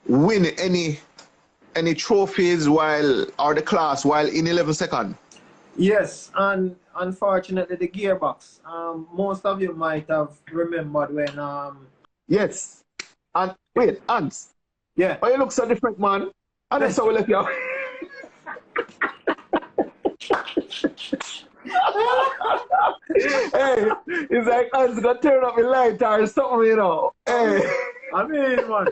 Speaker 2: win any trophies or the class while in 11-second?
Speaker 1: Yes, and unfortunately the gearbox. Most of you might have remembered when
Speaker 2: yes. And wait, Hans.
Speaker 1: Yeah.
Speaker 2: Oh, you look so different, man. And that's how we left you. Hey, it's like Hans gonna turn up the light or something, you know. Hey.
Speaker 1: I mean, man.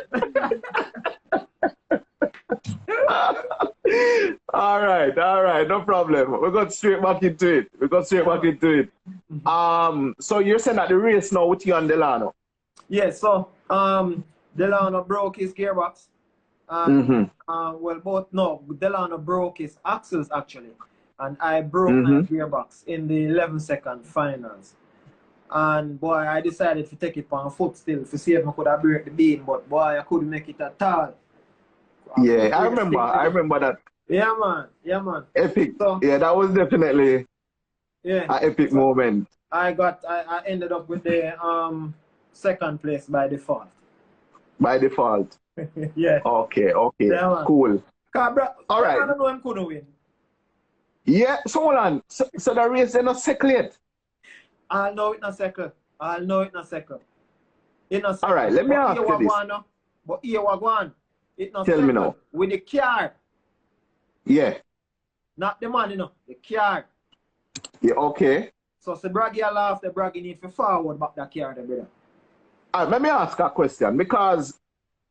Speaker 2: All right, no problem. We got straight back into it. So you're saying that the race now with you and Delano?
Speaker 1: Yeah, so Delano broke his gearbox. Delano broke his axles actually. And I broke my gearbox in the 11-second finals. And boy, I decided to take it on foot still to see if I could have break the beam, but boy, I couldn't make it at all.
Speaker 2: Yeah, I remember that.
Speaker 1: Yeah, man.
Speaker 2: Epic. So, yeah, that was definitely
Speaker 1: Yeah.
Speaker 2: An epic moment.
Speaker 1: I ended up with the second place by default.
Speaker 2: By default.
Speaker 1: Yeah.
Speaker 2: Okay.
Speaker 1: Yeah,
Speaker 2: cool.
Speaker 1: All right. I don't know him couldn't win.
Speaker 2: Yeah, so hold on. So the race they're not settled yet?
Speaker 1: I'll know it in a second.
Speaker 2: All right, let me ask you this.
Speaker 1: But here we go on. It not
Speaker 2: Tell me now.
Speaker 1: With the car.
Speaker 2: Yeah.
Speaker 1: Not the man, the car.
Speaker 2: Yeah, okay.
Speaker 1: So the Braggy laugh, the Braggy need to forward back the car, the brother.
Speaker 2: All right, let me ask a question, because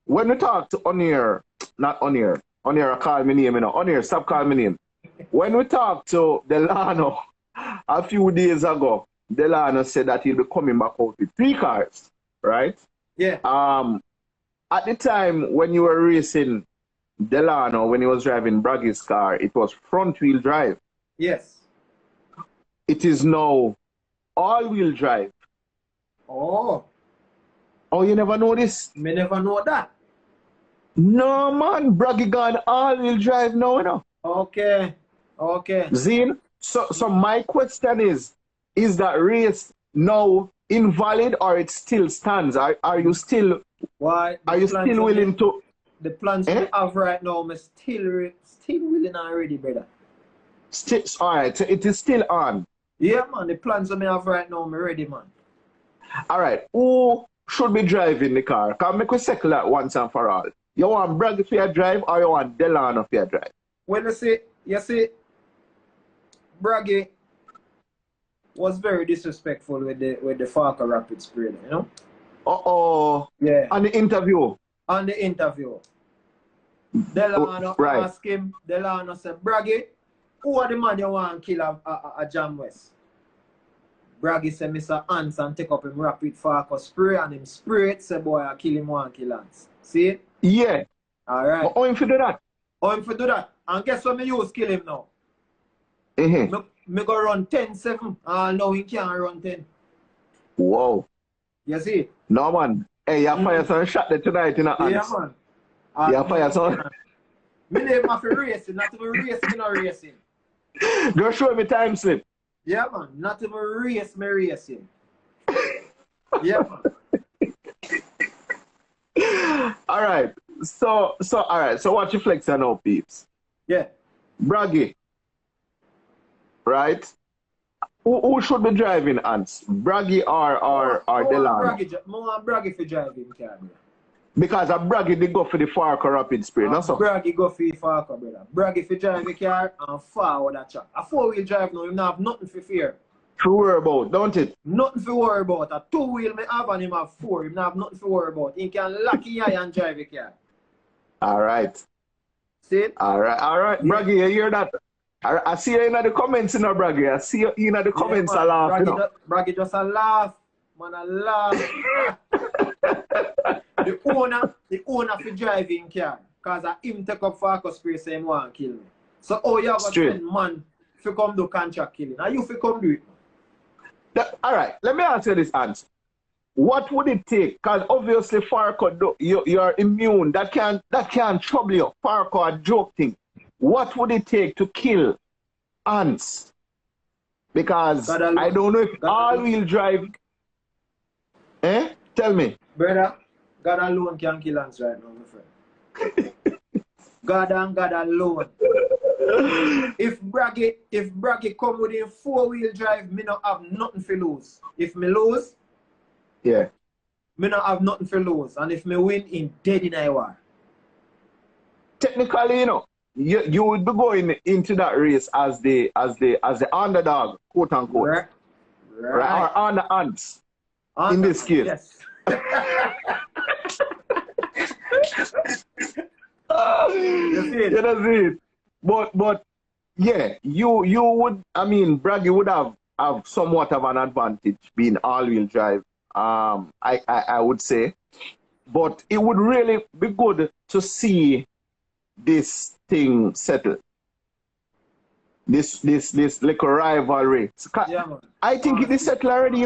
Speaker 2: when we talk to Onier, not Onier, Onier call me name, Onier, stop calling me name. When we talked to Delano a few days ago, Delano said that he'll be coming back out with 3 cars, right?
Speaker 1: Yeah.
Speaker 2: At the time when you were racing Delano, when he was driving Braggy's car, it was front-wheel drive.
Speaker 1: Yes.
Speaker 2: It is now all-wheel drive.
Speaker 1: Oh.
Speaker 2: Oh, you never know this?
Speaker 1: Me never know that.
Speaker 2: No, man. Braggy gone all-wheel drive now,
Speaker 1: Okay.
Speaker 2: Zine, so my question is that race now invalid or it still stands? Are you still willing to?
Speaker 1: The plans we have right now, I'm still willing already, brother.
Speaker 2: All right, so it is still on.
Speaker 1: Yeah, man. The plans we have right now, I'm ready, man.
Speaker 2: All right. Who should be driving the car? Can we settle that once and for all? You want Braggy for your drive or you want Delano for your drive?
Speaker 1: When you see, Braggy was very disrespectful with the Falco Rapid Spray, Yeah.
Speaker 2: On the interview.
Speaker 1: Delano asked him, Delano said, Braggy, who are the man you want to kill a Jam West? Braggy said, Mr. Hans, and take up him Rapid Falco Spray, and him spray it, say, boy, I kill him, one kill Hans. See it?
Speaker 2: Yeah.
Speaker 1: All right.
Speaker 2: How him for do that?
Speaker 1: And guess what me use kill him now? Me go run 10-7. No, he can't run 10.
Speaker 2: Wow.
Speaker 1: You see?
Speaker 2: No, man. Hey, you fire some shot there tonight in a hands.
Speaker 1: Yeah, man.
Speaker 2: You fire some.
Speaker 1: Me name have racing, not even racing or racing.
Speaker 2: Go show me time slip.
Speaker 1: Yeah, man. Not even racing. Yeah, man.
Speaker 2: All right. So all right. So what you flexing now, peeps?
Speaker 1: Yeah.
Speaker 2: Braggy. Right? Who should be driving, Ants? Braggy or Delano?
Speaker 1: More Braggy for driving, car.
Speaker 2: Because a Braggy they go for the Falco Rapid Spray, no so?
Speaker 1: Braggy go for the Falco, brother. Braggy for drive the car and forward that track. A 4-wheel drive now, you don't have nothing for fear.
Speaker 2: To worry about, don't it?
Speaker 1: Nothing to worry about. A 2-wheel may have and him have 4. Him not have nothing to worry about. He can lock his eye and drive the car.
Speaker 2: Alright.
Speaker 1: See it?
Speaker 2: Alright. Yeah. Braggy, you hear that? I see you in the comments, Braggy. I see you in the comments a laugh,
Speaker 1: Braggy just a laugh. Man, a laugh. the owner for driving car. Because him take up Falco Spray say him want to kill me. So you have to send man to come do contract killing. And you fi come do it.
Speaker 2: Alright, let me answer this, Ant. What would it take? Because obviously Falco, you're immune. That can't trouble you. Falco a joke thing. What would it take to kill ants? Because I don't know if all-wheel drive. Tell me.
Speaker 1: Brother, God alone can kill ants right now, my friend. God alone. If Braggy come with a 4-wheel drive, me not have nothing to lose. If me lose,
Speaker 2: yeah,
Speaker 1: me not have nothing to lose. And if me win, in dead in Iowa.
Speaker 2: Technically, you would be going into that race as the underdog, quote unquote.
Speaker 1: Right.
Speaker 2: Or on the ants. In this case.
Speaker 1: Yes.
Speaker 2: You know it. But yeah, you would, I mean, Braggy would have somewhat of an advantage being all-wheel drive, I would say. But it would really be good to see this thing settle. This little rivalry.
Speaker 1: Yeah, man.
Speaker 2: I think it is settled already,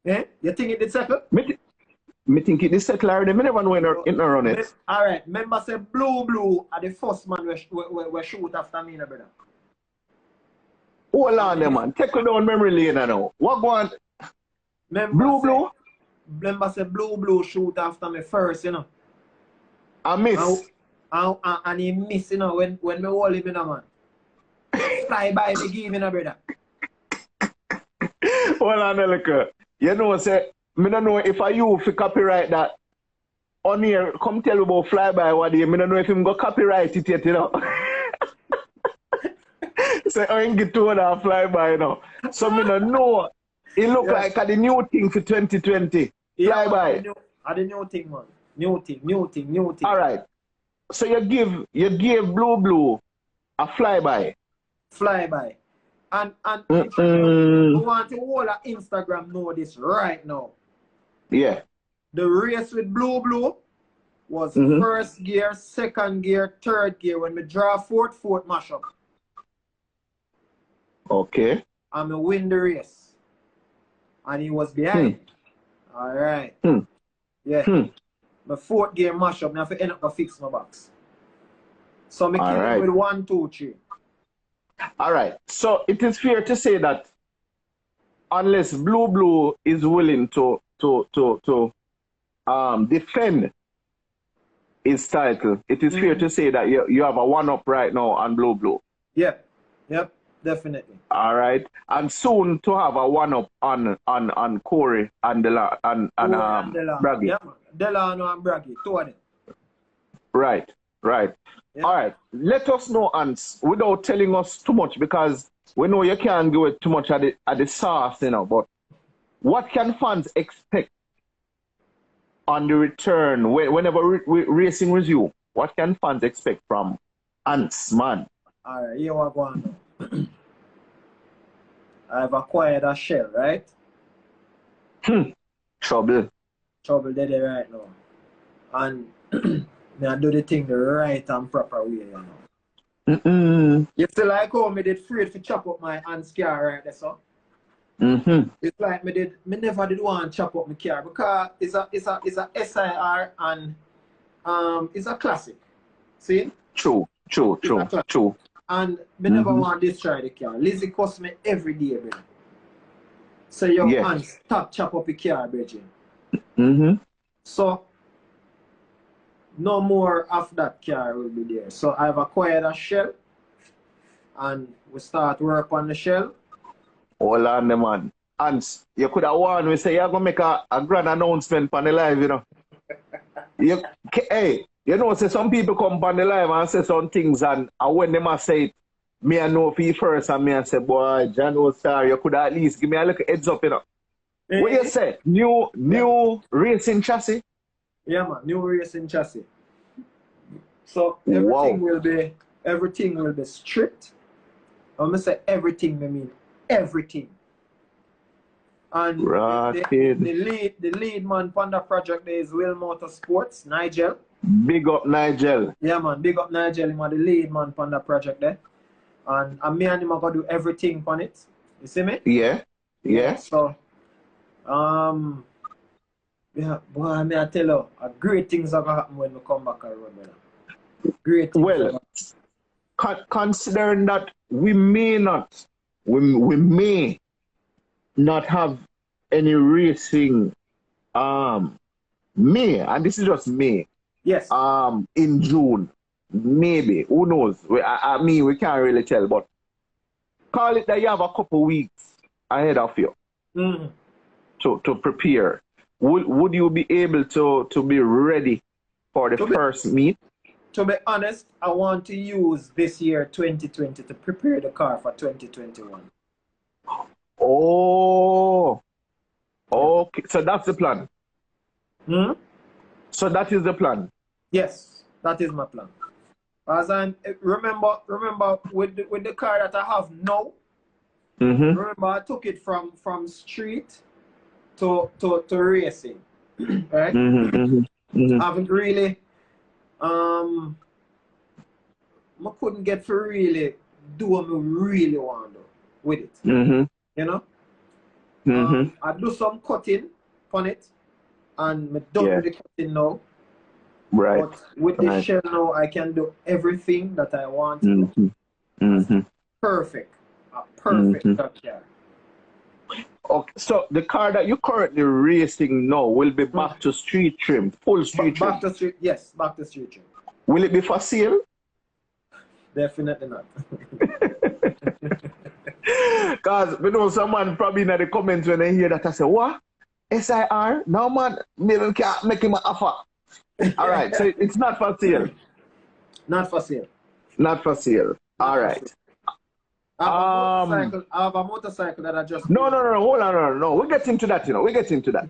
Speaker 1: Yeah? You think it is settled?
Speaker 2: Me think it is settled already. Me never know in run it.
Speaker 1: Alright, remember say blue are the first man we shoot after me, brother.
Speaker 2: Hold on there, man. Take it down memory lane now. What go on? Blue?
Speaker 1: Remember say blue shoot after me first, you know.
Speaker 2: I miss.
Speaker 1: And he miss, you know, when me hold him in a man. Fly by me give him a brother.
Speaker 2: Hold on, look. You know, say, me don't know if I you fi copyright that on here, come tell you about flyby what day. Me don't know if him go copyright it yet, you know. Say, I ain't get to that flyby, you know. So me don't know. It look like the new thing for 2020.
Speaker 1: Yeah,
Speaker 2: flyby.
Speaker 1: The new thing, man. New thing.
Speaker 2: All right. So you give blue a flyby.
Speaker 1: Flyby. And we want to all our Instagram know this right now.
Speaker 2: Yeah.
Speaker 1: The race with blue was first gear, second gear, third gear. When we draw fourth mashup.
Speaker 2: Okay.
Speaker 1: And we win the race. And he was behind. All right. Yeah. My fourth gear mashup. Now I have to end up to fix my box. So I kill it with 1, 2, 3.
Speaker 2: All right. So it is fair to say that unless blue is willing to defend his title, it is fair to say that you have a 1-up right now on blue.
Speaker 1: Yep, definitely.
Speaker 2: All right. And soon to have a 1-up on Corey and Braggy.
Speaker 1: Yeah, Delano and Braggy, 2 of them.
Speaker 2: Right. Yeah. All right. Let us know, Ants, without telling us too much, because we know you can't do it too much at the sauce, you know. But what can fans expect on the return whenever racing resume? What can fans expect from Ants, man?
Speaker 1: All right, here we go on. I've acquired a shell, right?
Speaker 2: Trouble
Speaker 1: there right now, and I do the thing the right and proper way, you know. You feel like how me did afraid to chop up my aunt's car right there, so. It's like me never did want to chop up my car because it's a SIR and it's a classic. See?
Speaker 2: True.
Speaker 1: And me never want to destroy the car. Lizzie cost me every day, brother. So your aunt stop chop up the car, brother. So no more of that car will be there. So I've acquired a shell and we start work on the shell.
Speaker 2: Hold on, man. Ants, you could have warned me, say you're going to make a grand announcement on the live, you know. Hey, you know, say some people come on the live and say some things, and when they must say it, me I know for you first, and me I say, boy, John, oh, sorry, you could at least give me a little heads up, you know. What you say? New racing chassis?
Speaker 1: Yeah, man, new racing chassis. So everything will be stripped. I'm gonna say everything, I mean everything. And the lead man on the project there is Will Motorsports, Nigel.
Speaker 2: Big up Nigel.
Speaker 1: Yeah, man, big up Nigel. He's the lead man on the project there. And me and him are gonna do everything on it. You see me?
Speaker 2: Yeah.
Speaker 1: So yeah, boy, I tell you, great things are gonna happen when we come back around, brother. Great things.
Speaker 2: Well, considering that we may not have any racing May, and this is just May.
Speaker 1: Yes.
Speaker 2: In June, maybe. Who knows? We can't really tell, but call it that you have a couple weeks ahead of you to prepare. Would you be able to be ready for the first meet?
Speaker 1: To be honest, I want to use this year 2020 to prepare the car for 2021.
Speaker 2: Oh, okay. So that's the plan. So that is the plan.
Speaker 1: Yes, that is my plan. As I remember with the car that I have now. Remember, I took it from street to racing, right? I haven't really I couldn't get to really do what I really want to do with it. You know? I do some cutting on it and I'm done with the cutting now.
Speaker 2: Right.
Speaker 1: But with this shell now I can do everything that I want to do. Perfect. A perfect drag car.
Speaker 2: Okay, so the car that you're currently racing now will be back to street trim, full street trim.
Speaker 1: Back to street, yes, back to street trim.
Speaker 2: Will it be for sale?
Speaker 1: Definitely not.
Speaker 2: Because we know someone probably in the comments when they hear that I say, what? SIR? No man, maybe can't make him an offer. All right, so it's not for sale.
Speaker 1: Not for sale.
Speaker 2: Not for sale. All right.
Speaker 1: I have a motorcycle that I just...
Speaker 2: No, hold on, no. We'll get into that, We'll get into that.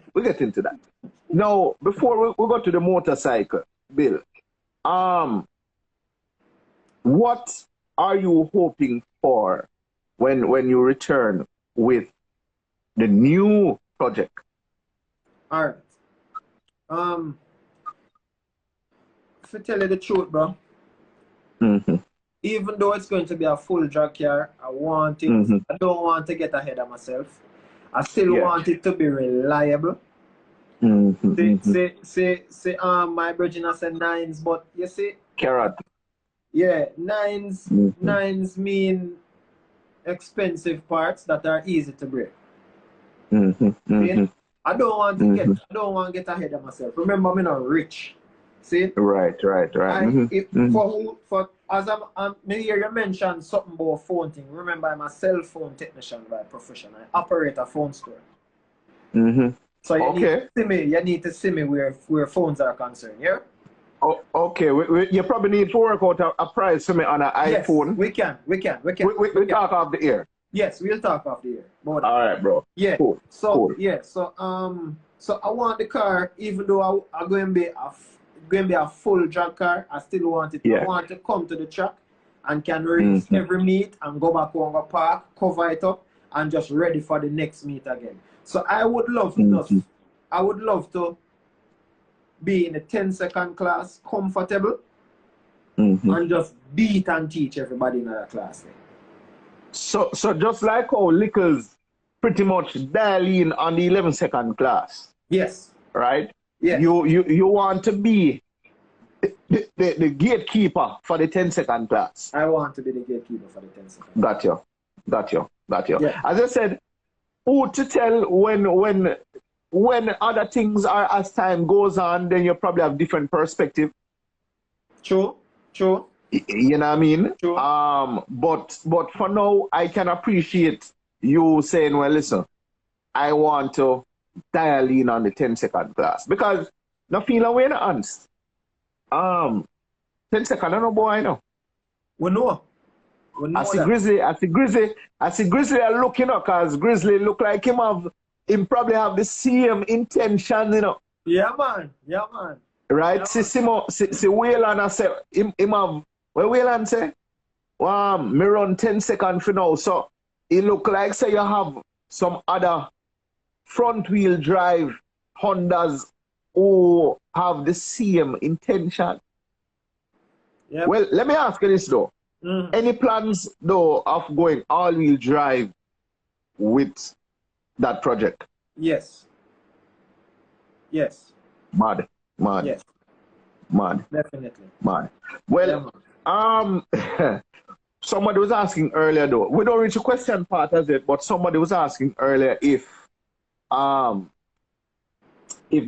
Speaker 2: Now, before we go to the motorcycle, Bill, what are you hoping for when you return with the new project?
Speaker 1: All right. To tell you the truth, bro, even though it's going to be a full drag car, I want it. I don't want to get ahead of myself. I still want it to be reliable. Say, my virgin has said nines, but you see,
Speaker 2: carrot.
Speaker 1: Yeah, nines mean expensive parts that are easy to break. I don't want to get ahead of myself. Remember, I'm not rich. See?
Speaker 2: Right.
Speaker 1: As I'm here, you mentioned something about phone thing. Remember, I'm a cell phone technician by profession. I operate a phone store. So you need to see me where phones are concerned. Yeah.
Speaker 2: Oh, okay. You probably need to work out a price for me on an iPhone.
Speaker 1: We can. We
Speaker 2: talk off the air.
Speaker 1: Yes, we'll talk off the air.
Speaker 2: All right, bro.
Speaker 1: Yeah.
Speaker 2: Cool.
Speaker 1: So I want the car, even though I'm going to be a full drag car. I still want it. I want to come to the track and can race every meet and go back home, go park, cover it up, and just ready for the next meet again. So I would love to be in the 10-second class, comfortable, and just beat and teach everybody in that class.
Speaker 2: So just like how Lickles pretty much dial in on the 11-second class.
Speaker 1: Yes.
Speaker 2: Right?
Speaker 1: Yeah.
Speaker 2: You want to be the gatekeeper for the 10-second class.
Speaker 1: I want to be the gatekeeper for the 10-second.
Speaker 2: Got you. Yeah. As I said, who to tell when other things are as time goes on, then you probably have different perspective.
Speaker 1: True.
Speaker 2: You know what I mean?
Speaker 1: True.
Speaker 2: But for now, I can appreciate you saying, well, listen, I want to dial in on the 10-second class. Because no feel away no honest. 10-second, I don't know boy I know.
Speaker 1: We know.
Speaker 2: I see Grizzly are looking up because Grizzly look like him probably have the same intention,
Speaker 1: Yeah man.
Speaker 2: Right?
Speaker 1: Yeah,
Speaker 2: see Wayland I say him have what Wayland say? Me run 10 seconds for now. So it look like say you have some other front wheel drive Hondas who have the same intention.
Speaker 1: Yep.
Speaker 2: Well, let me ask you this though. Any plans though of going all-wheel drive with that project?
Speaker 1: Yes.
Speaker 2: Mad.
Speaker 1: Yes.
Speaker 2: Mad.
Speaker 1: Definitely.
Speaker 2: Mad. Well, somebody was asking earlier though. We don't reach a question part as it, but somebody was asking earlier if the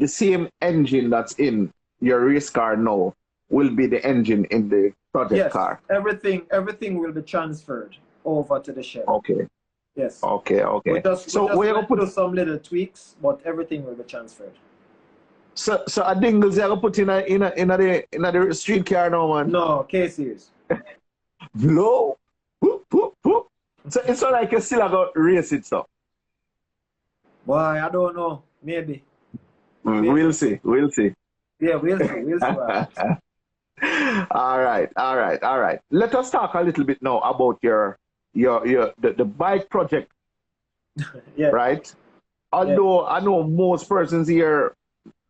Speaker 2: same engine that's in your race car now will be the engine in the project car.
Speaker 1: Everything will be transferred over to the shed.
Speaker 2: Okay.
Speaker 1: Yes.
Speaker 2: Okay.
Speaker 1: We just we're gonna put some little tweaks, but everything will be transferred.
Speaker 2: So a dingles you gonna put in the street car now, man?
Speaker 1: No, K-series.
Speaker 2: Blow. Whoop. So it's not like you still got race it stuff.
Speaker 1: Boy, I don't know. Maybe.
Speaker 2: We'll see.
Speaker 1: Yeah, we'll see.
Speaker 2: All right. Let us talk a little bit now about the bike project.
Speaker 1: Yeah.
Speaker 2: Right? Although I know most persons here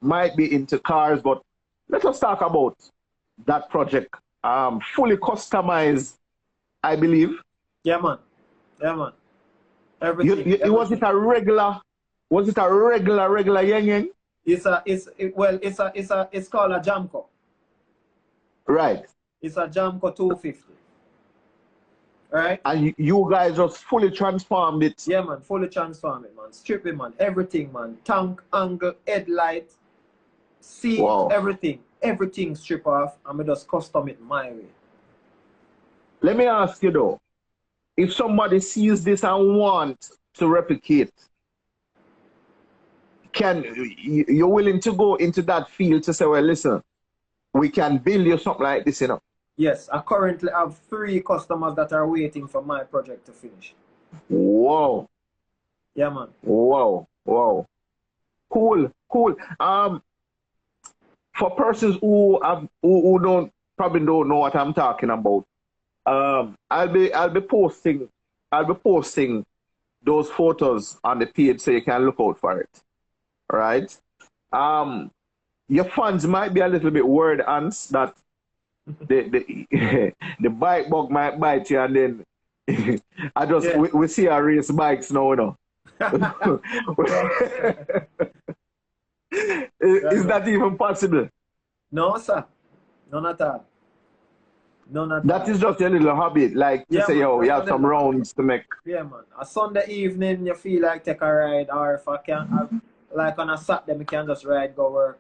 Speaker 2: might be into cars, but let us talk about that project. Fully customized, I believe.
Speaker 1: Yeah, man. Everything.
Speaker 2: Was it a regular yang?
Speaker 1: It's called a Jamco.
Speaker 2: Right.
Speaker 1: It's a Jamco 250. Right?
Speaker 2: And you guys just fully transformed it.
Speaker 1: Yeah, man, fully transform it, man. Strip it, man. Everything, man. Tank, angle, headlight, seat, everything. Everything strip off, and we just custom it my way.
Speaker 2: Let me ask you though, if somebody sees this and wants to replicate, you're willing to go into that field to say, well, listen, we can build you something like this, you know?
Speaker 1: Yes, I currently have 3 customers that are waiting for my project to finish.
Speaker 2: Whoa.
Speaker 1: Yeah, man.
Speaker 2: Whoa. Whoa. Cool. Cool. For persons who probably don't know what I'm talking about, I'll be posting those photos on the page so you can look out for it. All right. Your fans might be a little bit worried, Ants, that the bike bug might bite you, and then we see our race bikes now, you know. Is that even possible?
Speaker 1: No, sir. None at all. None at all.
Speaker 2: That is just a little hobby, like to say, yo, we have some rounds to make.
Speaker 1: Yeah, man. A Sunday evening, you feel like take a ride, or if I can, like on a Saturday, we can just ride, go work.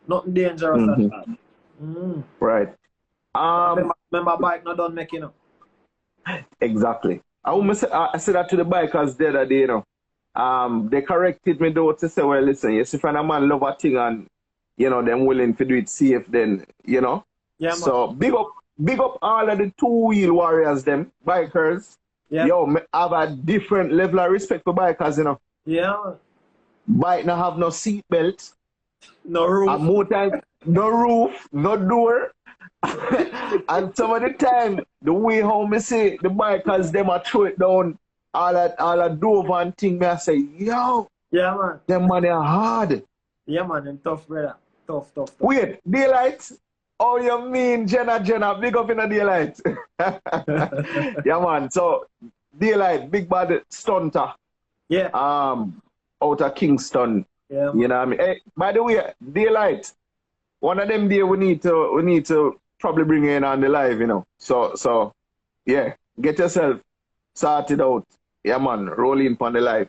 Speaker 1: Nothing dangerous at all.
Speaker 2: Right.
Speaker 1: Remember bike not done making up.
Speaker 2: Exactly. I said that to the bikers the other day, you know. They corrected me though to say, well, listen, yes, if a man love a thing and, you know, them willing to do it safe, then, you know. Yeah, man. So big up all of the 2-wheel warriors, them bikers. Yeah. Yo, have a different level of respect for bikers, you know. Yeah. Bike not have no seat belt.
Speaker 1: No roof.
Speaker 2: And more time, no roof, no door. And some of the time, the way how me say the bikers them a throw it down all a Dover and thing, me I say, yo,
Speaker 1: yeah, man,
Speaker 2: them money are hard.
Speaker 1: Yeah, man, them tough, brother. Tough.
Speaker 2: Wait, daylight? Oh, you mean Jenna, big up in the daylight. Yeah, man. So daylight, big bad stunter.
Speaker 1: Yeah.
Speaker 2: Out of Kingston.
Speaker 1: Yeah, man.
Speaker 2: You know what I mean? Hey, by the way, daylight. One of them day we need to probably bring in on the live, you know. So yeah, get yourself sorted out. Yeah, man, roll in on the live.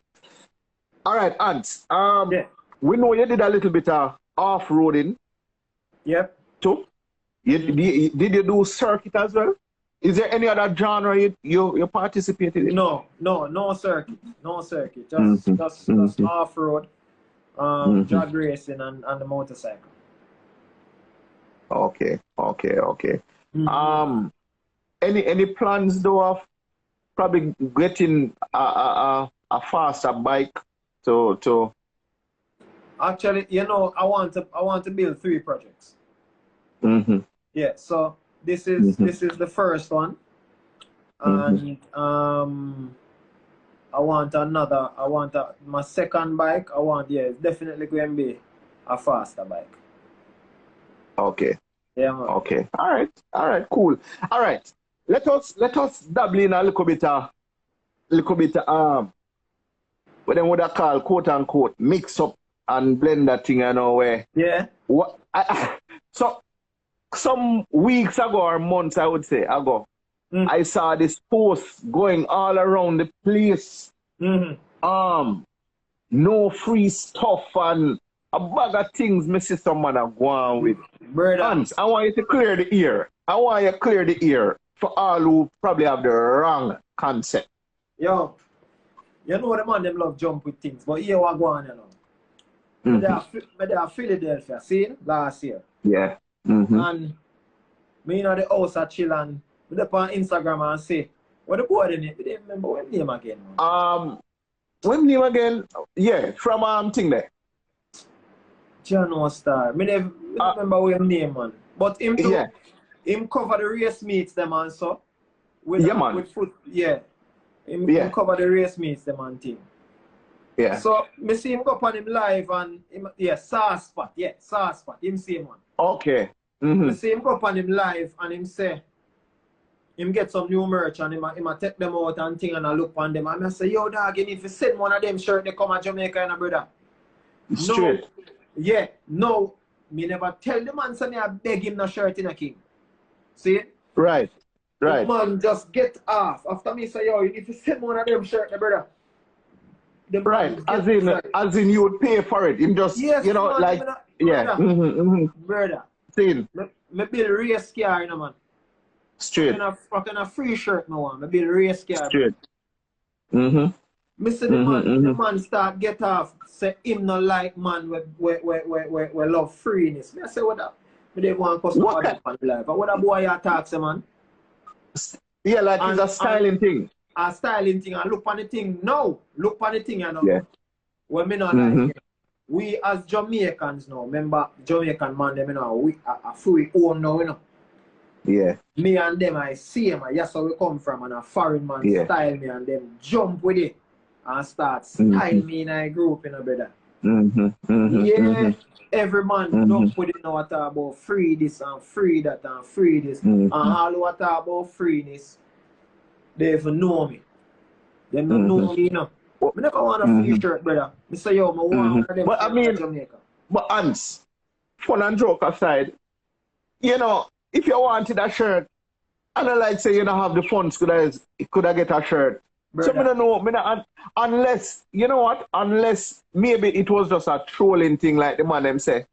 Speaker 2: All right, Ants.
Speaker 1: Yeah.
Speaker 2: We know you did a little bit of off-roading.
Speaker 1: Yep.
Speaker 2: Too. Did you do circuit as well? Is there any other genre you participated in?
Speaker 1: No circuit. No circuit. Just off-road, drag racing and the motorcycle.
Speaker 2: Okay. Any plans though of probably getting a faster bike to
Speaker 1: Actually, you know, I want to build 3 projects. Yeah, so this is the first one. And my second bike, it's definitely going to be a faster bike.
Speaker 2: Okay.
Speaker 1: Yeah, man.
Speaker 2: Okay. All right, cool. All right. Let us dabble in a little bit what they would have called quote unquote mix up and blend that thing, you know, where so some weeks ago or months I would say ago, I saw this post going all around the place. No free stuff and a bag of things me see someone are going with. Hans, I want you to clear the ear. I want you to clear the ear for all who probably have the wrong concept.
Speaker 1: Yo, you know the man them love jump with things, but here what go on, you know. They are Philadelphia, see, last year.
Speaker 2: Yeah.
Speaker 1: And me in the house at chill and we up on Instagram and say, what the boy in it? We didn't remember what name again.
Speaker 2: What name again? Yeah, from thing there.
Speaker 1: John Star. I don't remember what name, man. But him too, him cover the race meets them and so.
Speaker 2: Man.
Speaker 1: With foot, Him cover the race meets them and thing.
Speaker 2: Yeah.
Speaker 1: So me see him go up on him live and him, Sauce Spot. Yeah, Sauce Spot. Him same one.
Speaker 2: Okay.
Speaker 1: Me see him go up on him live and him say him get some new merch and him take them out and thing and I look on them and I say, yo dog, if you send one of them shirt they come at Jamaica and brother.
Speaker 2: Straight.
Speaker 1: No, me never tell the man say me I beg him no shirt in a king. See?
Speaker 2: Right.
Speaker 1: The man just get off. After me say, yo, if you send one of them shirt, brother.
Speaker 2: Right. As in you would pay for it. Him just,
Speaker 1: yes,
Speaker 2: you know,
Speaker 1: man,
Speaker 2: like, yeah.
Speaker 1: Brother.
Speaker 2: Seen.
Speaker 1: Me build race car, you know, man.
Speaker 2: Straight.
Speaker 1: Fucking a free shirt, no one. Me build race car.
Speaker 2: Straight.
Speaker 1: Me see the man start get off, say him not like man we love freeness. Me I say what that? Me they want customer life. But what a boy you talk say, man?
Speaker 2: Yeah, like it's a styling thing.
Speaker 1: A styling thing, and look on the thing now. Look on the thing, you know.
Speaker 2: Yeah.
Speaker 1: When me not like it. We as Jamaicans now, remember Jamaican man, them you know, we are free own now, you know.
Speaker 2: Yeah.
Speaker 1: Me and them I see them, and that's where we come from, and a foreign man style me and them jump with it and start style me in a group, you know, brother. Every man don't put it now talk about free this and free that and free this. And all who talk about freeness, they even know me. They don't know me, you know. I never want a free shirt, brother. I say, yo, I want one of them
Speaker 2: but I mean,
Speaker 1: Jamaica.
Speaker 2: But Hans, fun and joke aside, you know, if you wanted a shirt, and I like say you don't have the funds, could I get a shirt? Brother. So I don't know, unless, you know what, unless maybe it was just a trolling thing like the man them say,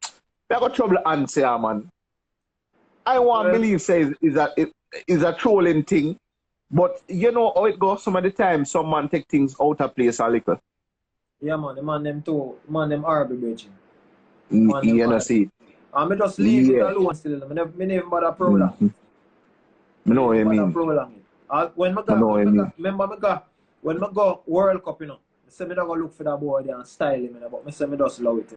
Speaker 2: I got trouble answer, man. I want to believe say is a trolling thing. But you know how it goes some of the time, some man take things out of place a little.
Speaker 1: Yeah, man, the man them too, man them horrible, bitch.
Speaker 2: You know, see.
Speaker 1: And I just leave it alone still. I never bother prolong it.
Speaker 2: I know what you mean.
Speaker 1: When I go World Cup, you know, I say I don't go look for that boy there and style him, but I say I just love it.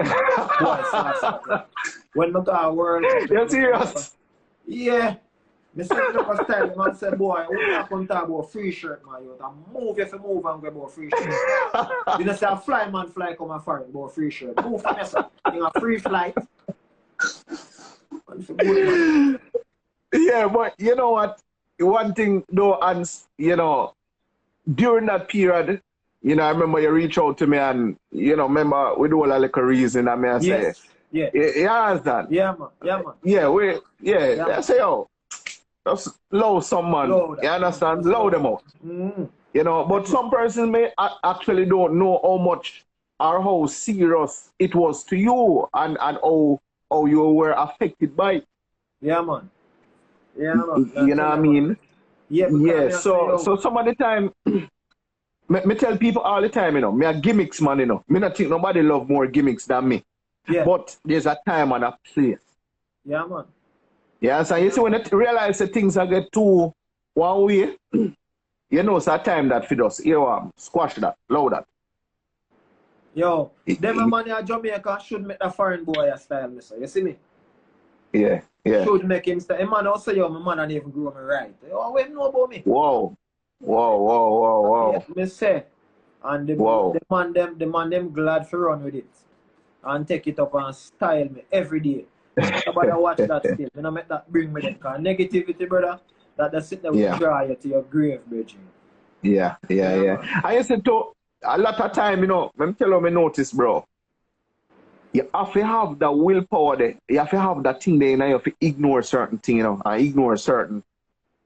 Speaker 1: When I go World Cup.
Speaker 2: You're serious?
Speaker 1: Yeah. I say I don't go style him and say, boy, we not going to talk about free shirt, man. You move if you move and go about free shirt. You know, say a fly man fly come and foreign about free shirt. Move from yourself. You a free flight.
Speaker 2: Yeah, but you know what? One thing though, and you know, during that period, you know, I remember you reach out to me and you know, remember we do a little reason and I say,
Speaker 1: yeah,
Speaker 2: you understand?
Speaker 1: Yeah, man, yeah, man.
Speaker 2: Yeah, I say, oh, just love someone. You understand? Love them out. You know, but some persons may actually don't know how much or how serious it was to you and how you were affected by it.
Speaker 1: Yeah, man. Yeah, man.
Speaker 2: You know what I mean?
Speaker 1: Yeah.
Speaker 2: So some of the time, me tell people all the time, you know, me a gimmicks man, you know. Me not think nobody love more gimmicks than me.
Speaker 1: Yeah.
Speaker 2: But there's a time and a place.
Speaker 1: Yeah, man.
Speaker 2: Yeah, so you see when you realize that things are get too one way, you know it's a time that for us, squash that, loud that.
Speaker 1: Yo, them man in Jamaica should make a foreign boy a style, mister. You see me?
Speaker 2: Yeah.
Speaker 1: Should make him style. A man also, yo, my man don't even grow me right. Yo, what you know about me?
Speaker 2: Whoa.
Speaker 1: Yeah, me say. And the man them glad to run with it. And take it up and style me every day. Nobody watch that still. I don't make that bring me them. Because negativity, brother, that sit there will draw you to your grave, bridge.
Speaker 2: Yeah. I used to a lot of time, you know, let me tell you me notice, bro. You have to have the willpower there. You have to have that thing there, you know, you have to ignore certain thing, you know, and ignore certain.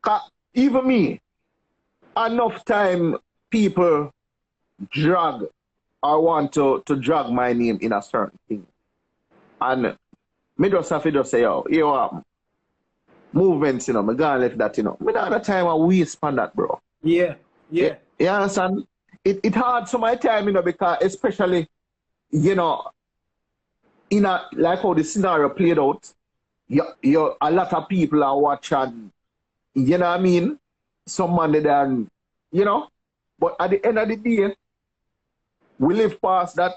Speaker 2: Cause even me, enough time people drag or want to drag my name in a certain thing. And me just have to just say, yo, movements, you know, me gonna left that, you know. Me not have time I waste on that, bro.
Speaker 1: Yeah.
Speaker 2: You understand? It hard some of my time, you know, because especially, you know, in a like how the scenario played out, you a lot of people are watching, you know what I mean? Some man there, you know, but at the end of the day, we live past that,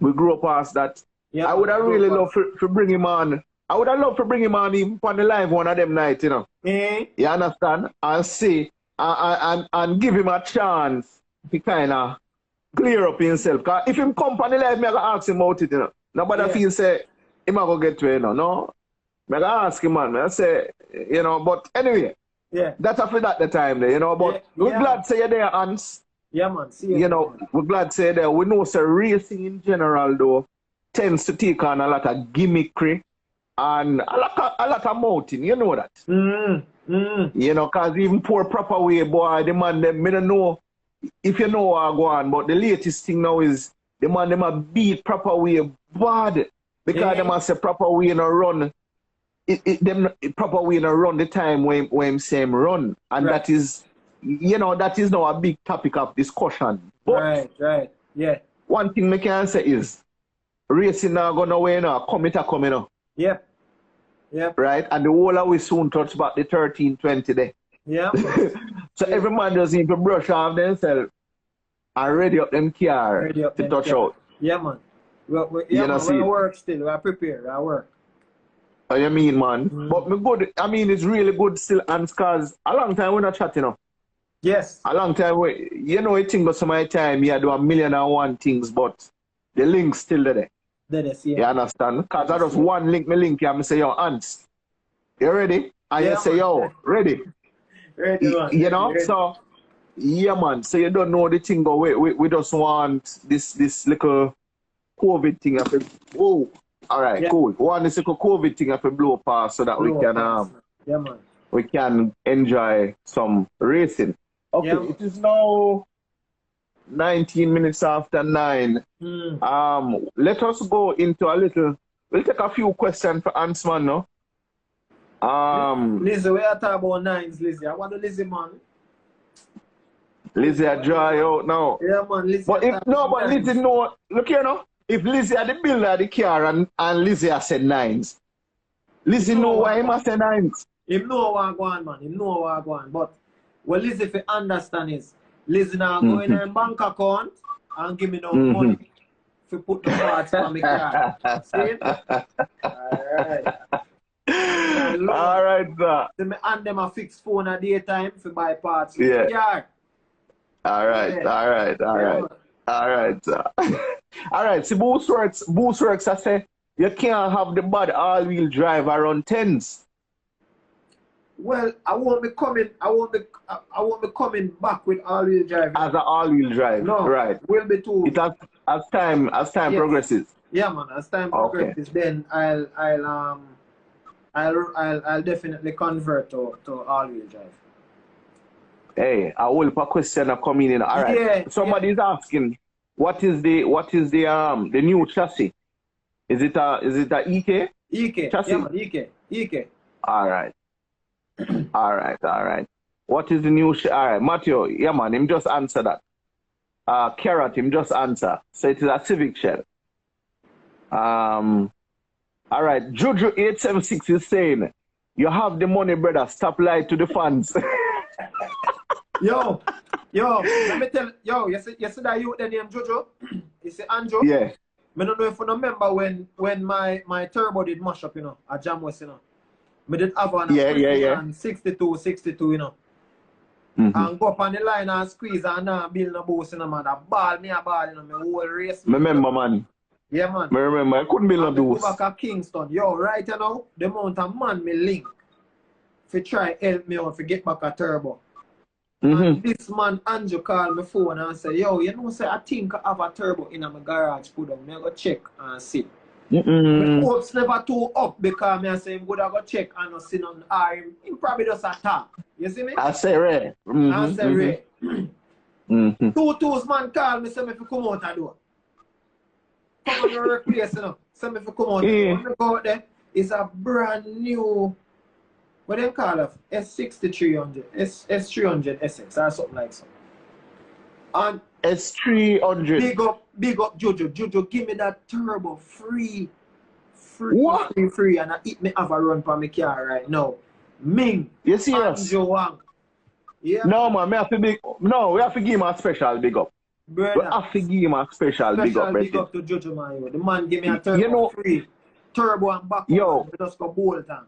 Speaker 2: we grow past that. Yeah, I would have really loved to bring him on. I would have loved to bring him on even on the live one of them nights, you know. You understand? And see and give him a chance to kind of clear up himself. Because if him come on the live, I can ask him about it, you know. Nobody feel say, him I go get to it, you know. No. I can ask him, man. I say, you know, but anyway.
Speaker 1: Yeah.
Speaker 2: That's after that the time there, you know. But we're glad to say you're there, Hans.
Speaker 1: Yeah, man. See
Speaker 2: you know, we're glad to say you're there. We know, sir, racing in general, though, tends to take on a lot of gimmickry and a lot of mountain, you know that. You know, cause even poor proper way, boy, the man them, me don't know if you know what I go on, but the latest thing now is the man them a beat proper way bad. Because them a say proper way in a run. Proper way in a run the time when him say him run. And that is, you know, that is now a big topic of discussion. But
Speaker 1: yeah.
Speaker 2: One thing I can say is racing now gonna win now, coming up.
Speaker 1: Yep.
Speaker 2: Right? And the whole of we soon touch about the 13-20 day.
Speaker 1: Yeah.
Speaker 2: So every man just need to brush off themselves and ready up them car to touch out.
Speaker 1: Yeah, man. We work still. We prepare. I work.
Speaker 2: Oh, you mean, man? But me good. I mean, it's really good still, and cause a long time we're not chatting, you know.
Speaker 1: Yes.
Speaker 2: A long time you know, I think of some of my time, you do 1,000,001 things, but the link's still there. You understand? Cause I just one link, me link you, and me say, yo, Ants, you ready? And you say, yo, ready?
Speaker 1: Ready, man.
Speaker 2: You know, so yeah, man. So you don't know the thing, but we just want this little COVID thing. Whoa. All right, cool. We want this little COVID thing to blow past so that we can enjoy some racing. Okay, it is now 19 minutes after 9. Let us go into a little. We'll take a few questions for Ansman now.
Speaker 1: Lizzie, we are talking about nines, Lizzie. I want the Lizzie, man.
Speaker 2: Lizzie are dry out now.
Speaker 1: Yeah, man. Lizzie.
Speaker 2: But Lizzie know. Look here now. If Lizzie are the builder of the car and Lizzie has said nines, Lizzie know why he must say nines.
Speaker 1: He know what I go on, man. He know what I go on. But what Lizzie if understand is Lizzie now go in her bank account and give me no money to put the parts on my car. See?
Speaker 2: All right, sir.
Speaker 1: And them a fix phone at daytime for buy parts for the car.
Speaker 2: All right. All right, sir. All right, see, Boostworks, I say, you can't have the bad all-wheel drive around 10s.
Speaker 1: Well, I won't be coming back with all-wheel drive.
Speaker 2: As an all-wheel drive,
Speaker 1: no,
Speaker 2: right?
Speaker 1: Will be too.
Speaker 2: It as time progresses.
Speaker 1: Yeah, man. As time progresses, then I'll definitely convert to all-wheel drive.
Speaker 2: Hey, I will put a question coming in. All right.
Speaker 1: Yeah,
Speaker 2: Somebody's asking, what is the new chassis? Is it a EK?
Speaker 1: EK.
Speaker 2: Chassis?
Speaker 1: Yeah, man, EK.
Speaker 2: All right. All right. What is the new all right, Matthew, yeah man, him just answer that. Carrot, him just answer. So it is a Civic shell. All right, Juju876 is saying, you have the money, brother. Stop lying to the fans.
Speaker 1: Yo, let me tell you see that you the name Jojo? You see Andrew?
Speaker 2: Yeah.
Speaker 1: I don't know if you remember when my turbo did mash up, you know, at Jam West, you know. I did have one 62, you know. And go up on the line and squeeze and build a boost, you know, man. A ball, you know, my whole race.
Speaker 2: Remember, man.
Speaker 1: Yeah, man.
Speaker 2: I remember, I couldn't build a boost.
Speaker 1: Go back at Kingston. Yo, right you know, the amount of man me link to try help me out to get back a turbo. And this man, Andrew, called my phone and said, yo, you know, say I think I have a turbo in my garage put on. I go check and see. My hopes never too up because I say I'm going to go check and not see none. Him probably just a talk. You see me?
Speaker 2: I say Ray.
Speaker 1: I say Ray. 2 man call me, say me if you come out the door. Come on, replace, you know. Say me if you come out the door. When I go out there, it's a brand new, what do you call it? S6300, S300 SX or something like that. And
Speaker 2: S300.
Speaker 1: Big up Jojo. Jojo, give me that turbo free.
Speaker 2: What?
Speaker 1: Free, and I eat me have a run for my car right now. Ming.
Speaker 2: You serious?
Speaker 1: Yeah.
Speaker 2: No, man, we have to give him a special big up.
Speaker 1: Brother.
Speaker 2: We have to give him a special big up.
Speaker 1: Big up to Jojo, man. The man give me a turbo free. Turbo and back.
Speaker 2: Yo.
Speaker 1: Just go bolt on.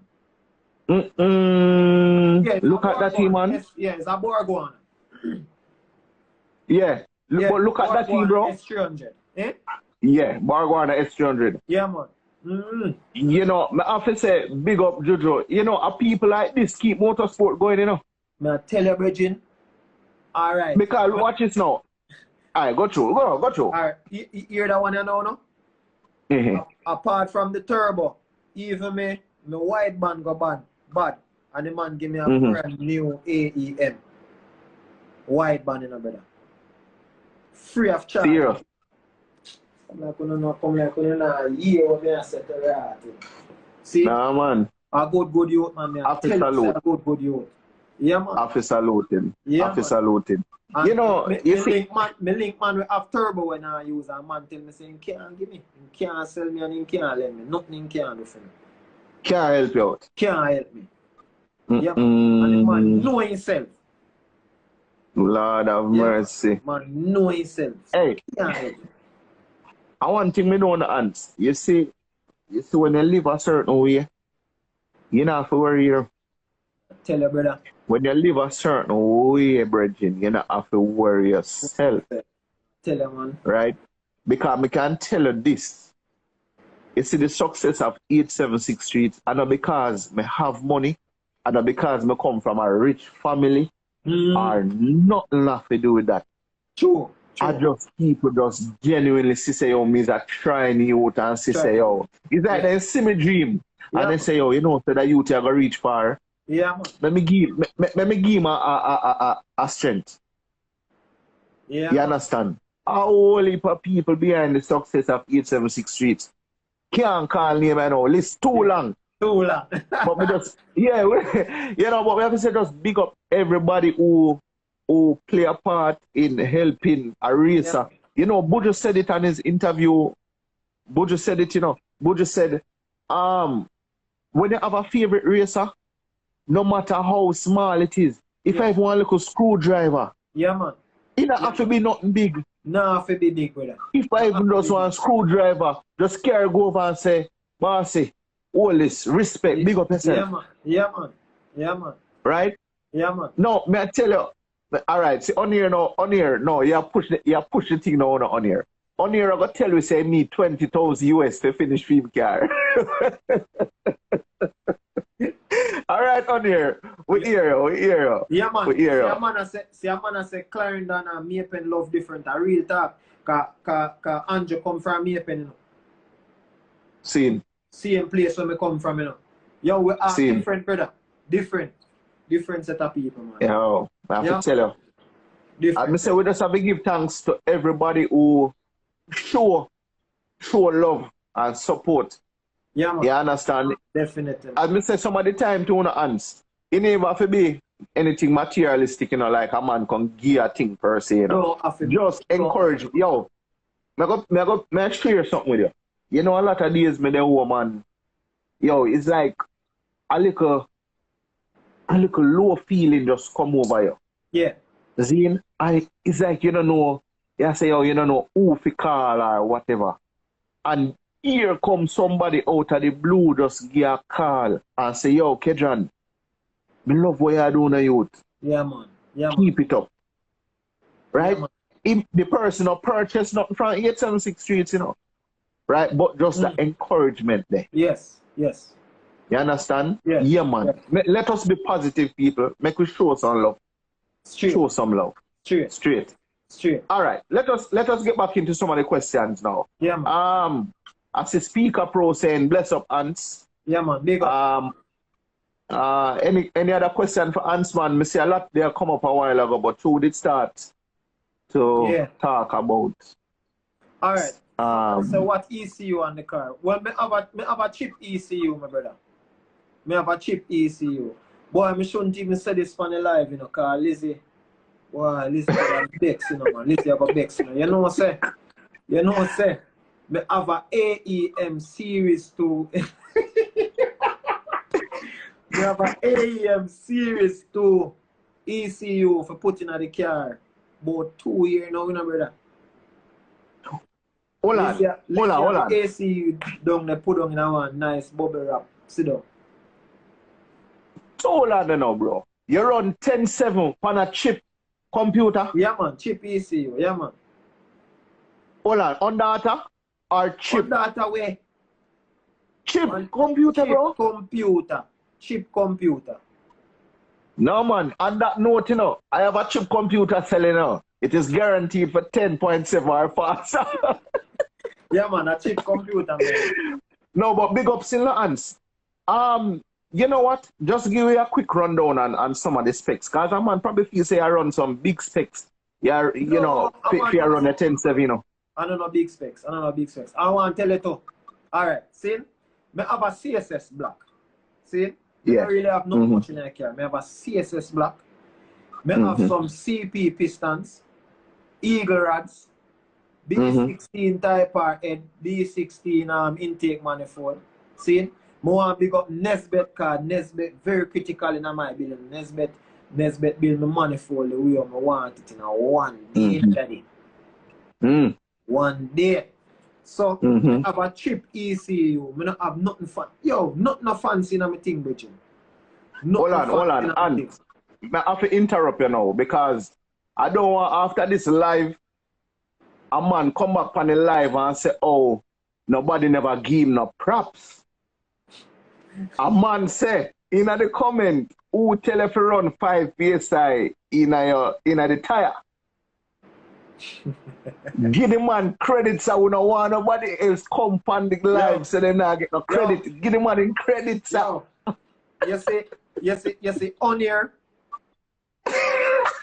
Speaker 2: Look at that, man.
Speaker 1: It's a Borgone.
Speaker 2: Yeah. Look at that, bro.
Speaker 1: S300. Eh?
Speaker 2: Yeah, Borgone S300.
Speaker 1: Yeah, man.
Speaker 2: You know, I have to say, big up, Jojo. You know, people like this keep motorsport going, you know.
Speaker 1: I tell you, Virgin. All right.
Speaker 2: Because watch this now. All right, go through. Go through.
Speaker 1: All right. You hear that one you know, no? Apart from the turbo, even me wide band go bad. And the man give me a brand new AEM. Wide band, you know, brother. Free of charge.
Speaker 2: Serious.
Speaker 1: Come like you know, year what me a set right. See?
Speaker 2: Nah, man.
Speaker 1: A good youth, man.
Speaker 2: I feel salute.
Speaker 1: A good youth. Yeah, man.
Speaker 2: I feel salute him.
Speaker 1: Yeah,
Speaker 2: I feel salute him.
Speaker 1: And
Speaker 2: you know,
Speaker 1: me link man we have turbo when I use, and man tell me say he can't give me. He can't sell me and he can't lend me. Nothing he can't do for me.
Speaker 2: Can't help you out.
Speaker 1: Can't help me. Yeah, and the man know himself.
Speaker 2: Lord have mercy.
Speaker 1: Man know himself.
Speaker 2: Hey,
Speaker 1: can't help me.
Speaker 2: I want thing me know on the ants. You see when you live a certain way, you don't have to worry.
Speaker 1: Tell your brother.
Speaker 2: When you live a certain way, brethren, you don't have to worry yourself.
Speaker 1: Tell him, man.
Speaker 2: Right? Because I can tell you this. You see the success of 876 Street, and not because I have money, and not because I come from a rich family, or nothing have to do with that.
Speaker 1: True.
Speaker 2: I just people just genuinely say, yo, me is a trying youth and say, yo. It's like they see me dream. And they say, yo, you know, so that youth are gonna reach far.
Speaker 1: Yeah, man.
Speaker 2: Let me give him a strength.
Speaker 1: Yeah.
Speaker 2: You understand? A whole heap of people behind the success of 876 Street can't call name and all. It's too long.
Speaker 1: Too long.
Speaker 2: But we just, yeah, you know, but we have to say just big up everybody who play a part in helping a racer. Yeah. You know, Buju said it on his interview. Buju said it, you know. Buju said, when you have a favorite racer, no matter how small it is, if I have one little screwdriver,
Speaker 1: yeah, man.
Speaker 2: It don't have to be nothing big.
Speaker 1: No, have to be big, brother.
Speaker 2: If I even just one screwdriver, just carry go over and say, Bossy, all this, respect, big up yourself.
Speaker 1: Yeah, man. Yeah, man. Yeah, man.
Speaker 2: Right?
Speaker 1: Yeah, man.
Speaker 2: No, may I tell you, all right, see, on here, no, you push the thing now on here. On here, I'm going to tell you, say, me 20,000 US to finish film car. All right, on here. We hear you.
Speaker 1: Yeah, man.
Speaker 2: We hear
Speaker 1: you. See, a man say Clarendon and Mapen love different. A real talk. Cause Andrew come from Mapen, you know. Same place where me come from, you know. Yo, we are different, brother. Different set of people, man.
Speaker 2: Yo, I have to tell you.
Speaker 1: Different.
Speaker 2: I say we just have to give thanks to everybody who show love and support.
Speaker 1: Yeah, man.
Speaker 2: You understand?
Speaker 1: Definitely.
Speaker 2: As I say, some of the time to hands, it never have to be anything materialistic, you know, like a man can give a thing per se, you know. Just encourage. Yo, may I share something with you? You know, a lot of days, me the woman, yo, it's like a little low feeling just come over you.
Speaker 1: Yeah.
Speaker 2: Zine, it's like you don't know, you say, oh, you don't know who to call or whatever. And here comes somebody out of the blue, just give a call and say, yo, Kedran, me love what you're doing, youth.
Speaker 1: Yeah, man. Yeah, man.
Speaker 2: Keep it up. Right?
Speaker 1: Yeah,
Speaker 2: if the person will purchase nothing from 876 Streets, you know. Right? But just the encouragement there.
Speaker 1: Yes. You
Speaker 2: understand?
Speaker 1: Yes.
Speaker 2: Yeah, man. Yes. Let us be positive people. Make we show some love. Show some love. Straight. All right. Let us get back into some of the questions now.
Speaker 1: Yeah, man.
Speaker 2: I see Speaker Pro saying bless up Ants.
Speaker 1: Yeah, man. Big up.
Speaker 2: Any other question for Ants, man? Me see a lot there come up a while ago, but who did start to talk about?
Speaker 1: All right. So what ECU on the car? Well, me have a cheap ECU, my brother. Me have a cheap ECU. Boy, I shouldn't even say this on the live, you know, because Lizzie got Bex, you know, man. Lizzie have a Bex, you know. You know what I say? Me have a AEM Series 2. Me have a AEM Series 2 ECU for putting on the car. About 2 years now, you know, brother.
Speaker 2: Hold on.
Speaker 1: AC down there, put on in one nice bubble wrap. Sit down.
Speaker 2: So hold on now, bro. You run 10.7 on a chip computer?
Speaker 1: Yeah, man. Chip ECU. Yeah, man.
Speaker 2: Hold on data or chip?
Speaker 1: On data way.
Speaker 2: Chip computer, bro?
Speaker 1: Chip computer.
Speaker 2: No, man. On that note, you know, I have a chip computer selling now. It is guaranteed for 10.7 or faster.
Speaker 1: Yeah, man, a chip computer, man.
Speaker 2: No, but big ups in the hands. You know what? Just give you a quick rundown on some of the specs. Because a man probably feel say I run some big specs. Yeah, you know, if you run a 10-7, you know.
Speaker 1: I don't know big specs. I don't know big specs. I want to tell you too. Alright, see? I have a CSS block. See?
Speaker 2: Yeah.
Speaker 1: I don't really have not much in the car. I have a CSS block. I have some CP pistons, Eagle rods, B16 type R head, B16 intake manifold. See? I want to big up Nesbet car. Nesbet very critical in my building. Nesbet build my manifold the way I want it in a one day, daddy. One day. So I have a cheap ECU. I don't have nothing fun. Yo, nothing fancy in my thing, Bridget.
Speaker 2: Hold on. And I have to interrupt you now because I don't want after this live a man come back on the live and say, oh, nobody never give him no props. A man say in the comment, who tell if you run 5 PSI in the tire? Give the man credit so we don't want nobody else come on the live so they not get no credit. Give the man in credit so.
Speaker 1: You see, on here.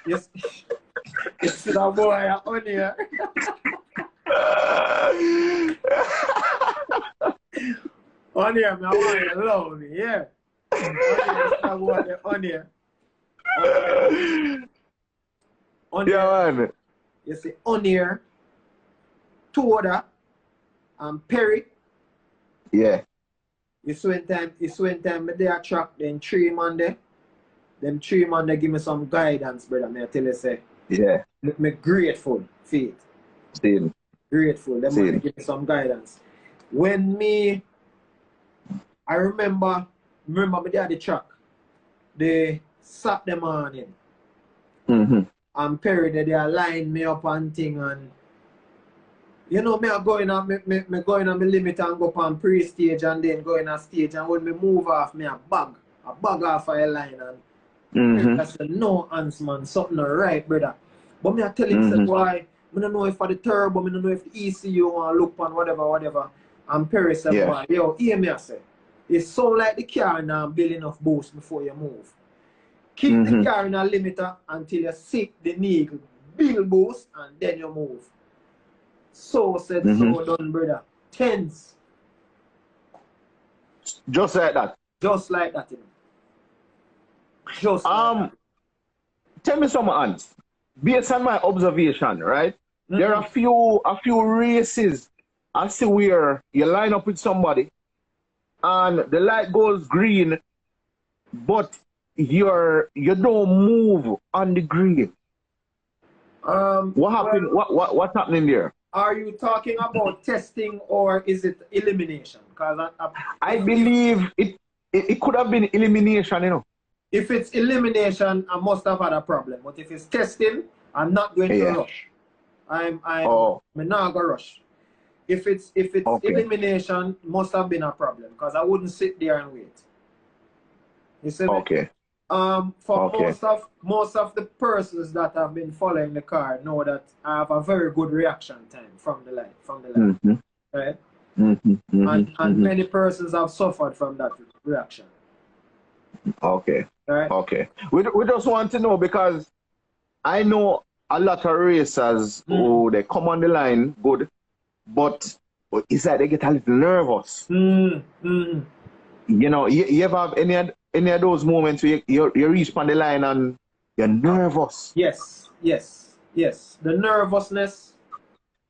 Speaker 1: Yes. You see that boy on here. On here, man, I want you to love me, yeah. On here.
Speaker 2: Man.
Speaker 1: You see, on here, Toda and Perry.
Speaker 2: Yeah.
Speaker 1: You swing time me there track, then 3 man there. Them 3 man they give me some guidance, brother. Me I tell you say.
Speaker 2: Yeah.
Speaker 1: Me grateful for it.
Speaker 2: Same.
Speaker 1: Grateful. Them man give me some guidance. When I remember me there at the track. They sat them on in. And Perry they line me up and thing and you know, me going on my limit and go on pre-stage and then going on stage and when me move off, me a bag off a line and I said, no, Hans man, something not right, brother. But me I tell him, said, why? I don't know if for the turbo, I don't know if the ECU want to look on whatever. And Perry said, why? Yo, hear me I say, it's so like the car now build enough boost before you move. Keep the car in a limiter until you see the need, build boost, and then you move. So said, so done, brother. Tens.
Speaker 2: Just like that.
Speaker 1: Just like that, you know. Just like that.
Speaker 2: Tell me something, Hans. Based on my observation, right? There are a few races I see where you line up with somebody and the light goes green, but you don't move on the green. What happened? Well, what's happening there?
Speaker 1: Are you talking about testing or is it elimination? Because
Speaker 2: I believe it could have been elimination, you know.
Speaker 1: If it's elimination, I must have had a problem. But if it's testing, I'm not going to rush. I'm not going to rush. If it's elimination, must have been a problem because I wouldn't sit there and wait. You see?
Speaker 2: Okay.
Speaker 1: Most of the persons that have been following the car know that I have a very good reaction time from the line. Right? And many persons have suffered from that reaction.
Speaker 2: Okay.
Speaker 1: Right?
Speaker 2: Okay. We just want to know because I know a lot of racers who they come on the line good, but it's like they get a little nervous. You know, you ever have any of those moments where you reach on the line and you're nervous?
Speaker 1: Yes. The nervousness,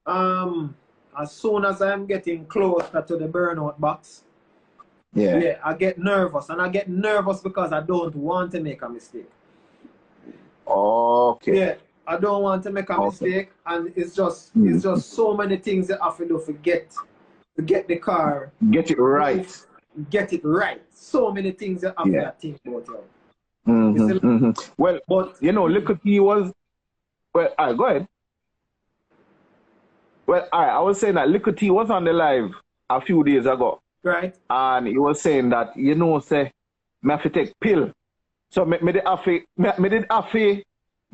Speaker 1: as soon as I'm getting closer to the burnout box, I get nervous. And I get nervous because I don't want to make a mistake.
Speaker 2: Okay.
Speaker 1: Yeah, I don't want to make a mistake. And it's just so many things that I have to do to get the car.
Speaker 2: Get it right.
Speaker 3: get it right. So many things that I have to think about it.
Speaker 2: Well, but you know, look at he was. Well, all right, go ahead. Well, all right, I was saying that Liquor T was on the live a few days ago.
Speaker 3: Right.
Speaker 2: And he was saying that, you know, say, me have to take pill. So me did have to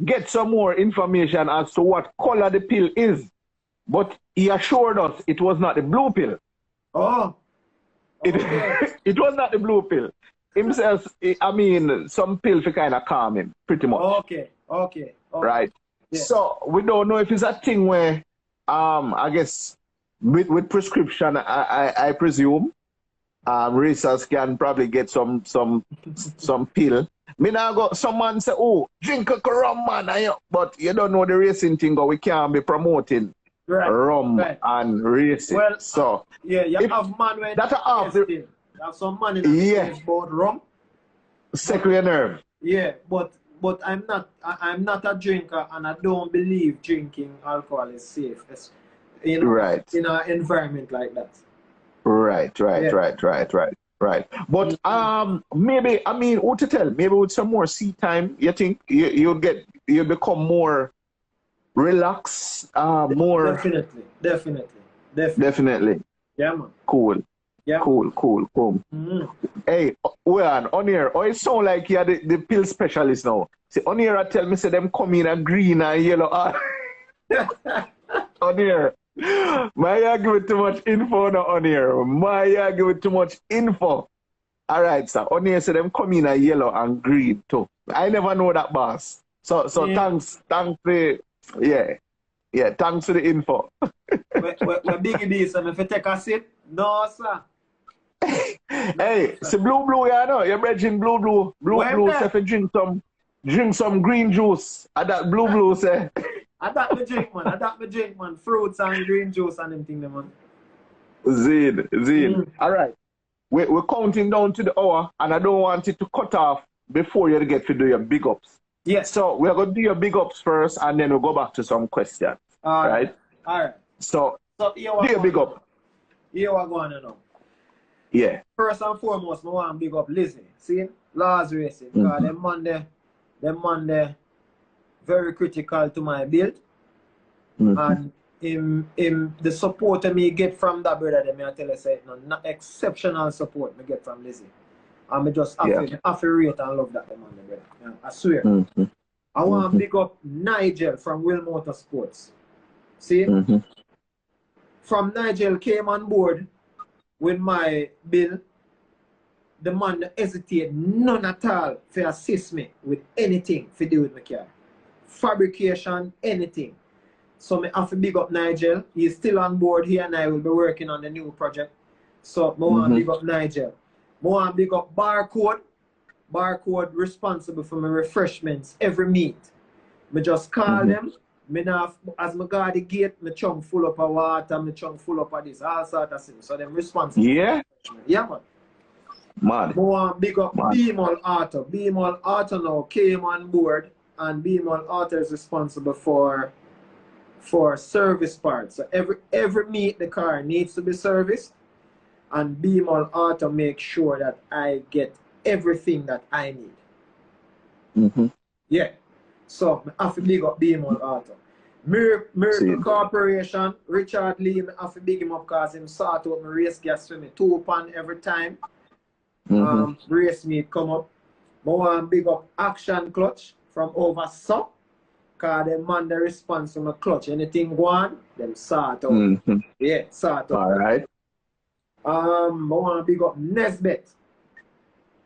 Speaker 2: get some more information as to what color the pill is. But he assured us it was not the blue pill.
Speaker 3: Oh.
Speaker 2: It was not the blue pill. Himself, I mean, some pill for kind of calm him, pretty much.
Speaker 1: Okay.
Speaker 2: Right. Yeah. So we don't know if it's a thing where, I guess, with prescription, I presume, racers can probably get some pill. Me now go, some man say, oh, drink a rum, man, but you don't know the racing thing, or we can't be promoting rum and racing.
Speaker 1: Well,
Speaker 2: so
Speaker 1: you have man where
Speaker 2: that
Speaker 1: you have some man in the about rum.
Speaker 2: Second your nerve.
Speaker 1: Yeah, but I'm not a drinker, and I don't believe drinking alcohol is safe. In an environment like that. Right.
Speaker 2: But maybe, I mean, what to tell? Maybe with some more seat time, you think you become more relaxed, more. Definitely.
Speaker 1: Yeah, man.
Speaker 2: Cool.
Speaker 1: Yeah.
Speaker 2: Cool. Hey, well, on here, it sound like you're the pill specialist now. See, on here, I tell me, say them come in a green and yellow. On here. My give it too much info now on here. My give it too much info. All right, sir. On here, say them come in a yellow and green too. I never know that, boss. So thanks for thanks for the info.
Speaker 1: We're big this, and if you take a sip, no, sir.
Speaker 2: Hey, see blue, you know, you're bridging blue. Blue, say if you drink some green juice. And that blue, say.
Speaker 1: I thought me drink, man. Fruits and green juice and them thing, man.
Speaker 2: Zed. All right. We're counting down to the hour, and I don't want it to cut off before you get to do your big ups.
Speaker 1: Yes.
Speaker 2: So we're going to do your big ups first, and then we'll go back to some questions.
Speaker 1: All right. So
Speaker 2: do your big up.
Speaker 1: Here we're going to know.
Speaker 2: Yeah.
Speaker 1: First and foremost, I want to big up Lizzie. See? Lars Racing. Because them Monday, very critical to my build. And the support that me get from that brother, I tell you, say, not exceptional support me get from Lizzie. And I just have to rate and love that, man, brother. Yeah, I swear. I want to big up Nigel from Will Motorsports. See? From Nigel came on board with my bill. The man hesitate none at all to assist me with anything to do with my car. Fabrication, anything. So I have to big up Nigel. He's still on board here, and I will be working on the new project. So I want to big up Nigel. I want to big up Barcode. Barcode responsible for my refreshments every meet. I just call them. As I go to the gate, I chunk full up of water, I chunk full up of this, all sorts of things. So them responsible.
Speaker 2: Yeah?
Speaker 1: Yeah, man.
Speaker 2: Man.
Speaker 1: I want to big up Beamall Auto. Beamall Auto now came on board, and Beamall Auto is responsible for service parts. So every meet the car needs to be serviced, and Beamall Auto makes sure that I get everything that I need. Yeah. So I have to big up Beamall Auto. Miracle Corporation, Richard Lee, I have to big him up because him sort out my race gas for me 2 pounds every time. Race meet come up. I want to big up Action Clutch from over so. Because them man the response from a clutch. Anything go on, them sort out. Yeah, sort out.
Speaker 2: Alright.
Speaker 1: I want to big up Nesbet.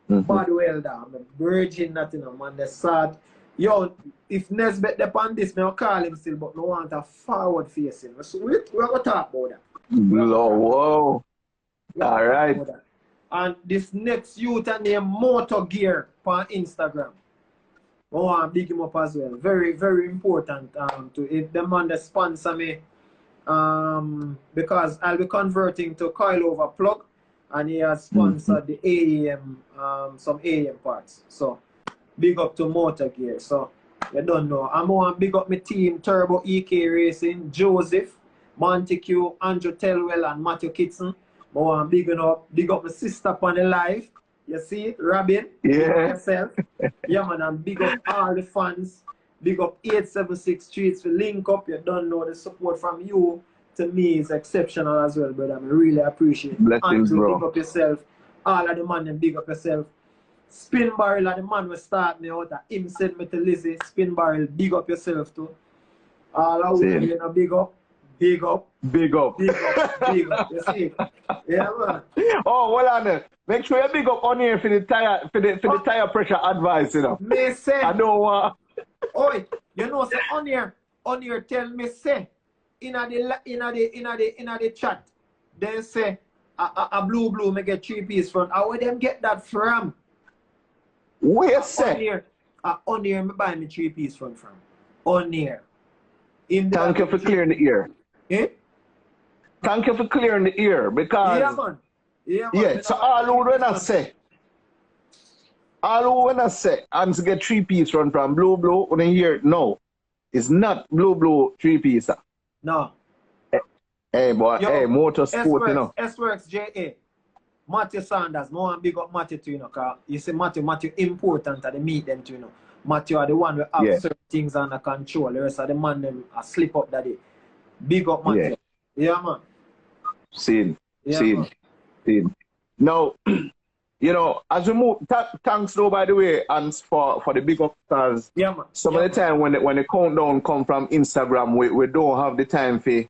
Speaker 1: Bad welder. I'm a virgin that, man. They sort. Yo, if Nesbet depend this, I'll call him still, but I want a forward facing. So we're going to talk about that.
Speaker 2: Whoa. Alright.
Speaker 1: And this next youth named Motor Gear on Instagram. I want to big him up as well. Very, very important to it. The man that sponsor me because I'll be converting to coilover plug, and he has sponsored the AEM, some AEM parts. So big up to Motor Gear. So you don't know. I'm going to big up my team, Turbo EK Racing, Joseph, Montague, Andrew Telwell, and Matthew Kitson. I want to big up my sister upon the live. You see it, Robin?
Speaker 2: Yeah.
Speaker 1: Yourself. Yeah, man, and big up all the fans. Big up 876 Streets for link up. You don't know the support from you to me is exceptional as well, brother. I really appreciate it.
Speaker 2: Blessings, bro.
Speaker 1: Big up yourself. All of the man, and big up yourself. Spin Barrel and the man will start me out. Him send me to Lizzie. Spin Barrel, big up yourself too. All of you know, big up. Big up.
Speaker 2: Big up.
Speaker 1: Big up. Big up. You see? Yeah, man.
Speaker 2: Oh, well, Anna, make sure you big up on here for the tire pressure advice, you know.
Speaker 1: Me say.
Speaker 2: I don't want.
Speaker 1: Oi, you know, say on here tell me say in the chat. They say a blue me get 3-piece front. Where them get that from?
Speaker 2: Where say?
Speaker 1: On here me buy me 3-piece front from. On here.
Speaker 2: Thank you for clearing the ear.
Speaker 1: Eh?
Speaker 2: Thank you for clearing the ear because
Speaker 1: yeah, man.
Speaker 2: Yeah, so all who when I say and to get 3-piece run from blue when I hear no. It's not blue 3-piece.
Speaker 1: No.
Speaker 2: Hey boy, hey, Motorsports, you know.
Speaker 1: S-Works J.A. Matthew Sanders, more and big up Matthew too, you know, cause you see Matthew important to the meet them too, you know. Matthew are the one who have certain things under control. The rest of the man them slip up that day. Big up Matthew. Yeah, man.
Speaker 2: Seen. Now, you know, as we move, thanks though, by the way, and for the big up stars.
Speaker 1: Yeah, man.
Speaker 2: Some of the time when the countdown come from Instagram, we don't have the time to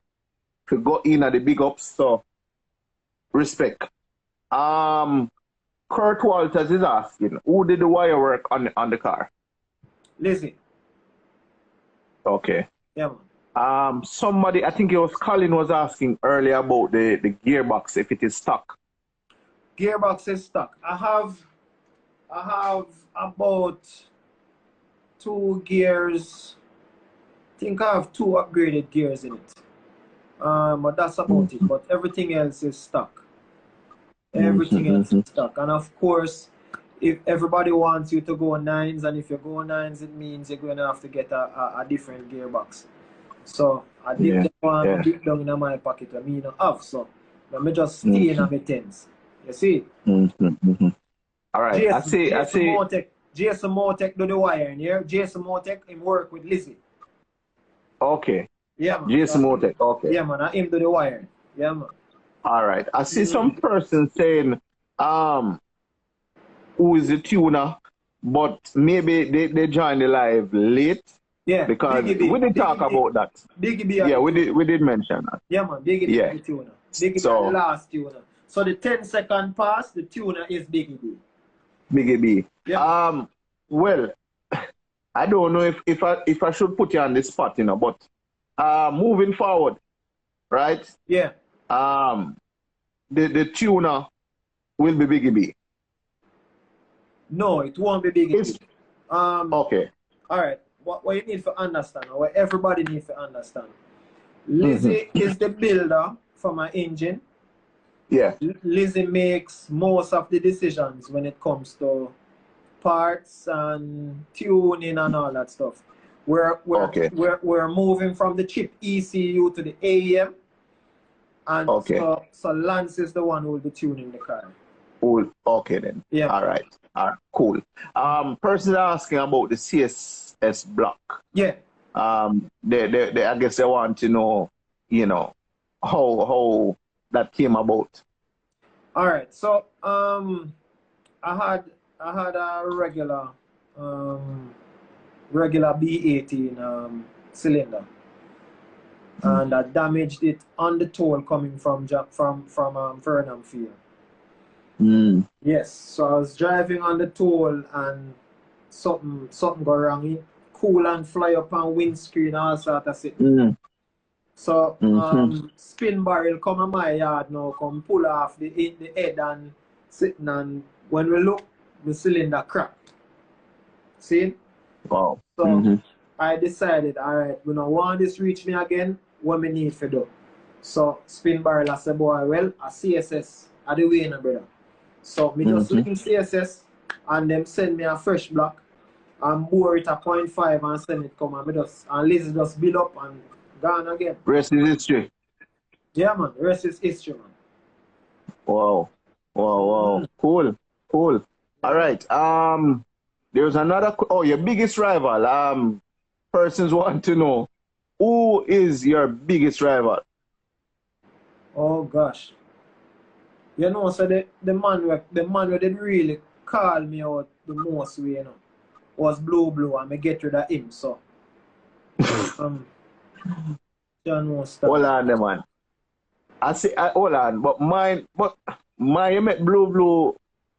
Speaker 2: go in at the big ups. So, respect. Kurt Walters is asking, who did the wire work on the car?
Speaker 1: Lizzie.
Speaker 2: Okay.
Speaker 1: Yeah, man.
Speaker 2: Somebody, I think it was Colin, was asking earlier about the gearbox, if it is stuck.
Speaker 1: Gearbox is stuck. I have about 2 gears. I think I have 2 upgraded gears in it. But that's about it. But everything else is stuck. Everything else is stuck. And of course, if everybody wants you to go 9s, and if you go 9s, it means you're going to have to get a different gearbox. So I did one deep down in my pocket. I mean, I have, so let me just stay in my 10s. You see?
Speaker 2: All right.
Speaker 1: Jason Motek do the wiring here. Jason Motek, him work with Lizzie.
Speaker 2: Okay.
Speaker 1: Yeah, man.
Speaker 2: Jason Motek. Okay.
Speaker 1: Yeah, man. I him do the wiring. Yeah, man.
Speaker 2: All right. I see some person saying, who is the tuner, but maybe they joined the live late.
Speaker 1: Yeah.
Speaker 2: Because we did talk about that.
Speaker 1: Biggie B.
Speaker 2: Yeah, we did mention that.
Speaker 1: Yeah, man. Biggie B the tuner. Biggie B the last tuner. So the 10-second pass, the tuner is Biggie B.
Speaker 2: Biggie B.
Speaker 1: Yeah.
Speaker 2: Well, I don't know if I should put you on the spot, you know, but moving forward, right?
Speaker 1: Yeah.
Speaker 2: The tuner will be Biggie B.
Speaker 1: No, it won't be Biggie B.
Speaker 2: Okay.
Speaker 1: All right. What you need to understand, or what everybody needs to understand, Lizzie is the builder for my engine.
Speaker 2: Yeah.
Speaker 1: Lizzie makes most of the decisions when it comes to parts and tuning and all that stuff. We're moving from the chip ECU to the AEM, and so Lance is the one who will be tuning the car.
Speaker 2: Cool. Okay then.
Speaker 1: Yeah.
Speaker 2: All right. Cool. Person asking about the CSS block.
Speaker 1: Yeah.
Speaker 2: They I guess they want to know, you know, how that came about.
Speaker 1: All right. So I had a regular B18 cylinder, and I damaged it on the toll coming from Vernam field. Yes, so I was driving on the toll and something go wrong. Coolant fly up on windscreen, all sort of shit. So spin barrel come on my yard now, come pull off the head and sitting, and when we look, the cylinder cracked. See?
Speaker 2: Wow.
Speaker 1: So I decided, all right, we don't want this reach me again. What me need to do? So spin barrel, I said, boy, well, a CSS are the way, no, brother. So me just link CSS and them send me a fresh block and bore it at 0.5 and send it come, and Liz just build up and gone again.
Speaker 2: Rest is history.
Speaker 1: Yeah, man. Rest is history, man.
Speaker 2: Wow. Cool. All right. There's another. Oh, your biggest rival. Persons want to know, who is your biggest rival?
Speaker 1: Oh gosh. You know, so the man who did really call me out the most way, you know, was Blue, and me get rid of him. So
Speaker 2: Hold on, man. I say, hold on, but mine, you make blue,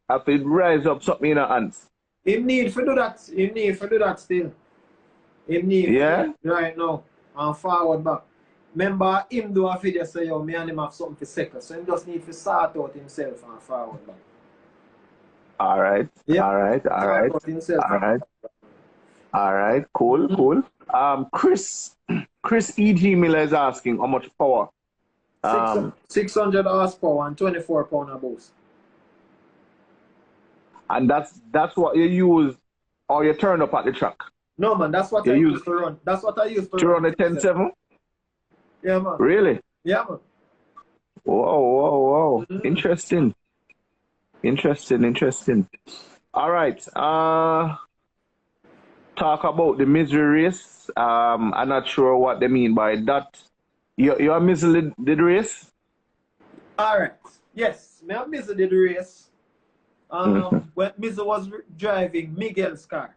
Speaker 2: I could rise up something in the hands.
Speaker 1: Him need to do that. Him need to do that still. Him need to do right now. And forward back. Remember, him do a video say, yo, me and him have something for second. So he just need to sort out himself and forward back.
Speaker 2: All right. Yep. All right. Cool. Chris E.G. Miller is asking how much power?
Speaker 1: 600 horsepower and 24 pound of boost.
Speaker 2: And that's what you use or you turn up at the track?
Speaker 1: No, man, that's what I used to run. That's what I used to run.
Speaker 2: To run the 10.7?
Speaker 1: Yeah, man.
Speaker 2: Really?
Speaker 1: Yeah, man.
Speaker 2: Whoa. Interesting. All right. Talk about the misery race. I'm not sure what they mean by that. Your misery did race?
Speaker 1: All right. Yes, me and Mizzle did race. When Mizzle was driving Miguel's car.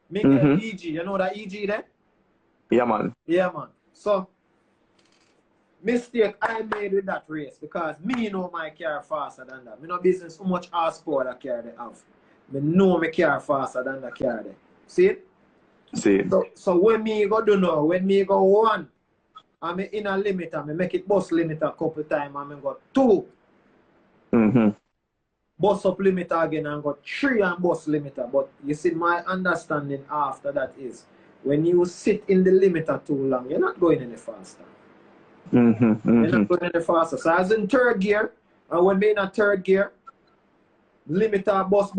Speaker 1: Miguel EG. You know that EG there?
Speaker 2: Yeah, man.
Speaker 1: So, mistake I made with that race because me know my car faster than that. Me no business how much horsepower that car they have. Me know my car faster than the car there. See it?
Speaker 2: See it.
Speaker 1: So when me go do now, when me go 1, I'm in a limiter, me make it bus limiter a couple times, and me go 2. Bus up limiter again and go 3 and bus limiter. But you see, my understanding after that is when you sit in the limiter too long, you're not going any faster. You're not going any faster. So as in third gear, and when me in a third gear, limiter bus,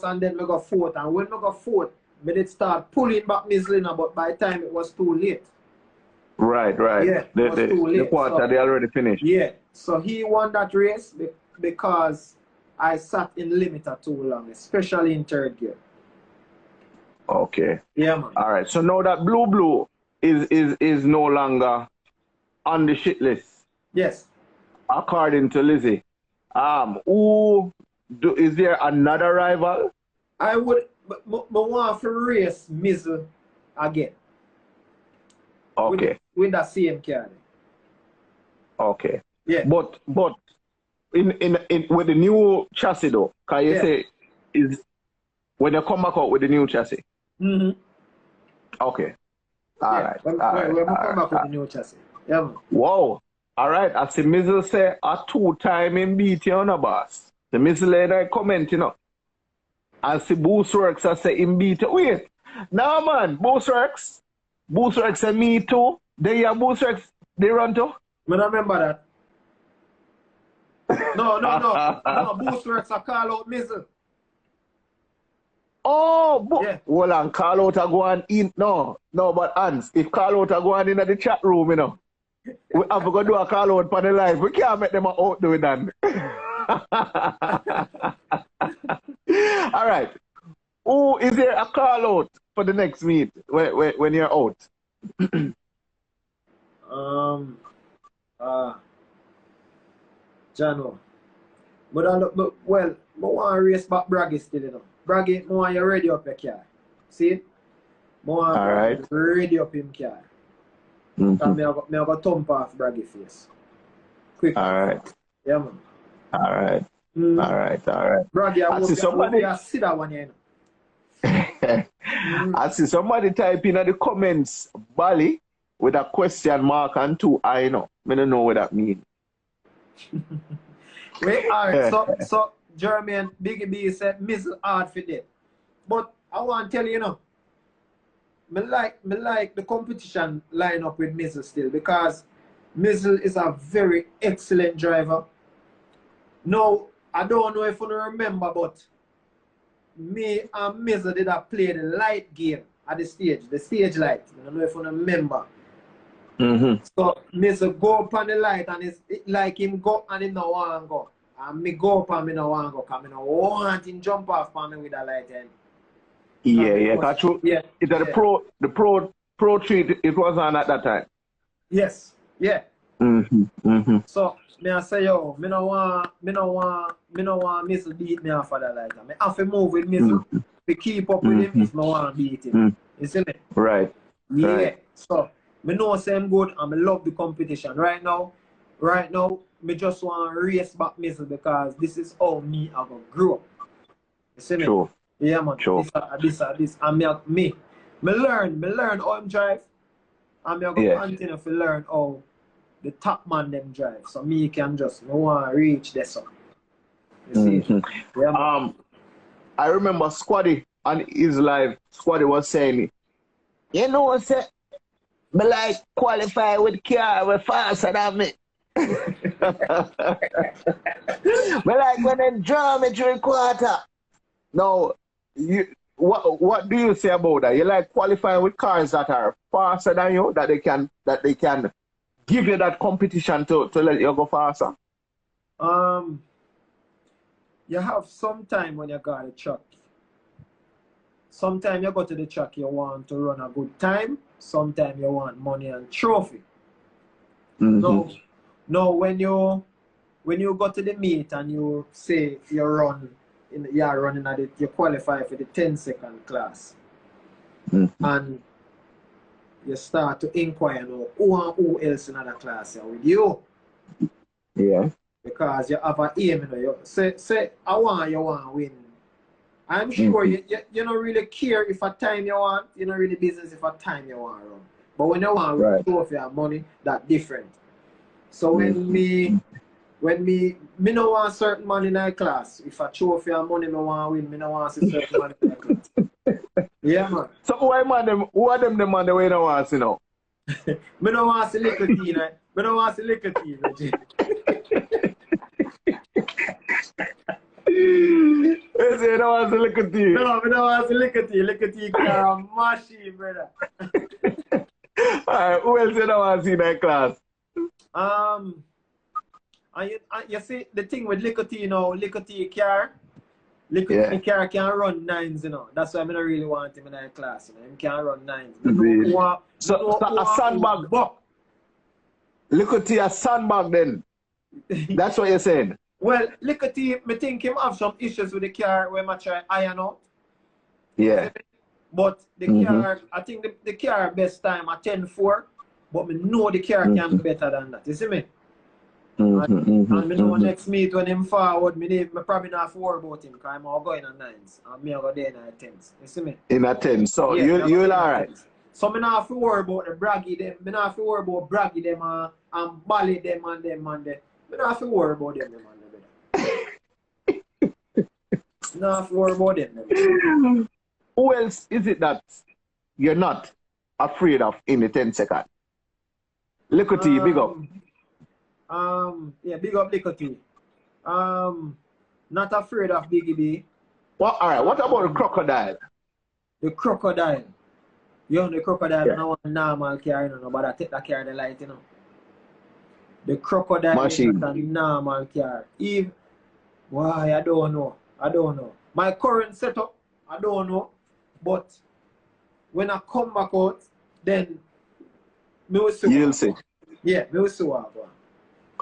Speaker 1: and then we go 4th. And when we go 4th, me did start pulling back Mizzlina, but by the time it was too late.
Speaker 2: Right.
Speaker 1: Yeah,
Speaker 2: the quarter, they already finished.
Speaker 1: Yeah, so he won that race because I sat in limiter too long, especially in third gear.
Speaker 2: Okay.
Speaker 1: Yeah, man.
Speaker 2: All right. So now that blue is no longer on the shit list.
Speaker 1: Yes.
Speaker 2: According to Lizzie, is there another rival?
Speaker 1: I would want to race Mizzle again.
Speaker 2: Okay.
Speaker 1: With that same car.
Speaker 2: Okay.
Speaker 1: Yeah.
Speaker 2: But in with the new chassis though, can you say is when you come back out with the new chassis? Okay. All right.
Speaker 1: When we come back with the new chassis. Yeah, man.
Speaker 2: Whoa. All right. I see Mizzle say a 2-time in beat you on a boss. The Mizzle later comment, you know. I see Boost Works I say in beat you. Wait. Nah, man. Boost Works and me too. They are Boost Works. They run too.
Speaker 1: I remember that. No. Boost Works are call out Mizzle.
Speaker 2: Oh, well, and call out a go on in. No, but Hans, if call out a go on in the chat room, you know, we have to go do a call out for the live. We can't make them out doing that. All right. Oh, is there a call out for the next meet when you're out?
Speaker 1: Jano. But I want to race back Braggy still, you know. Braggy, I want you ready up your car. See? I want to ready up him car. And I have a thump off Braggy face. Quick.
Speaker 2: All right.
Speaker 1: Yeah, man.
Speaker 2: All right. All right.
Speaker 1: Braggy, I
Speaker 2: see somebody
Speaker 1: see that one, you know.
Speaker 2: I see somebody type in the comments, Bali, with a question mark and 2 I know. I don't know what that means.
Speaker 1: Wait, all right. So Jeremy and Biggie B said Mizzle hard for that. But I want to tell you, me like the competition line up with Mizzle still because Mizzle is a very excellent driver. Now, I don't know if you remember, but me and Mizzle did play the light game at the stage light. I don't know if you remember. So Mizzle go up on the light and it's like him go and him no want to go. And me go up and me no want to go because I no want him jump off on me with a light end.
Speaker 2: That's true. Yeah. It's the pro treat it was on at that time.
Speaker 1: Yes. Yeah. So me I say yo, me no want Mizzle beat me off of that light. Me have to move with Mizzle to keep up with him if I want to beat him. You see me?
Speaker 2: Right.
Speaker 1: Yeah. So Me know I'm good and me love the competition. Right now, me just want to race back Mizzle because this is how me I go grow up. You see me?
Speaker 2: True.
Speaker 1: Yeah, man.
Speaker 2: True.
Speaker 1: This. And me learn how I'm drive. And me go continue to learn how the top man them drive. So me can just me want to reach this up. You see? Yeah, man.
Speaker 2: I remember Squaddy on his live. Squaddy was saying, you know what, say, me like qualify with car with faster than me. But like when they draw me 3/4. Now, what do you say about that? You like qualifying with cars that are faster than you, that they can give you that competition to let you go faster?
Speaker 1: You have some time when you go to the track. Sometimes you go to the track, you want to run a good time. Sometimes you want money and trophy. No, when you go to the meet and you say you qualify for the 10-second class, and you start to inquire now who else in other class here with you.
Speaker 2: Yeah.
Speaker 1: Because you have an aim, you say you want to win. I'm sure you don't really care if a time you want, you don't really business if a time you want to run. But when you want to run trophy and money, that's different. So when me don't want certain money in a class. If a trophy and money I want to win, me don't want to see certain money in a class. Yeah, man.
Speaker 2: So who are them the money we don't want to see now?
Speaker 1: Me don't want to see little tea, right? Me don't want to see little tea, Reggie.
Speaker 2: You say you don't want to look at you?
Speaker 1: No, I don't want to look at you. Look at you, car machine, brother.
Speaker 2: Alright, who else you don't want to see in that class?
Speaker 1: You see, the thing with Licoty now, Licoty car can run 9s, you know. That's why I don't really want him in that class, you know. He can't run 9s.
Speaker 2: So a sandbag. Licoty a sandbag then. That's what you're saying.
Speaker 1: Well, Licoty, I think him have some issues with the car when I try iron out.
Speaker 2: Yeah.
Speaker 1: But the car, I think the car best time at 10.4, but I know the car can be better than that. You see me? And I know next meet when him forward, I probably not have to worry about him because I'm all going at 9s. And me I go there in a 10s. You see me?
Speaker 2: In a 10. So yeah, you're alright.
Speaker 1: So I don't have to worry about the braggy them. I don't have to worry about braggy them and bally them and them and them. I don't have to worry about them and them. No, have to worry about them.
Speaker 2: Who else is it that you're not afraid of in the 10 second? Licoty, big up.
Speaker 1: Yeah, big up Licoty. Not afraid of Biggie B.
Speaker 2: Well, alright, what about the crocodile?
Speaker 1: The crocodile. You know the crocodile, I don't want a normal car, you know, but I take that car the light, you know. The crocodile
Speaker 2: machine.
Speaker 1: Is not a normal car. Why, I don't know. My current setup, I don't know. But when I come back out, then me will see.
Speaker 2: You'll see.
Speaker 1: Yeah, me will see what.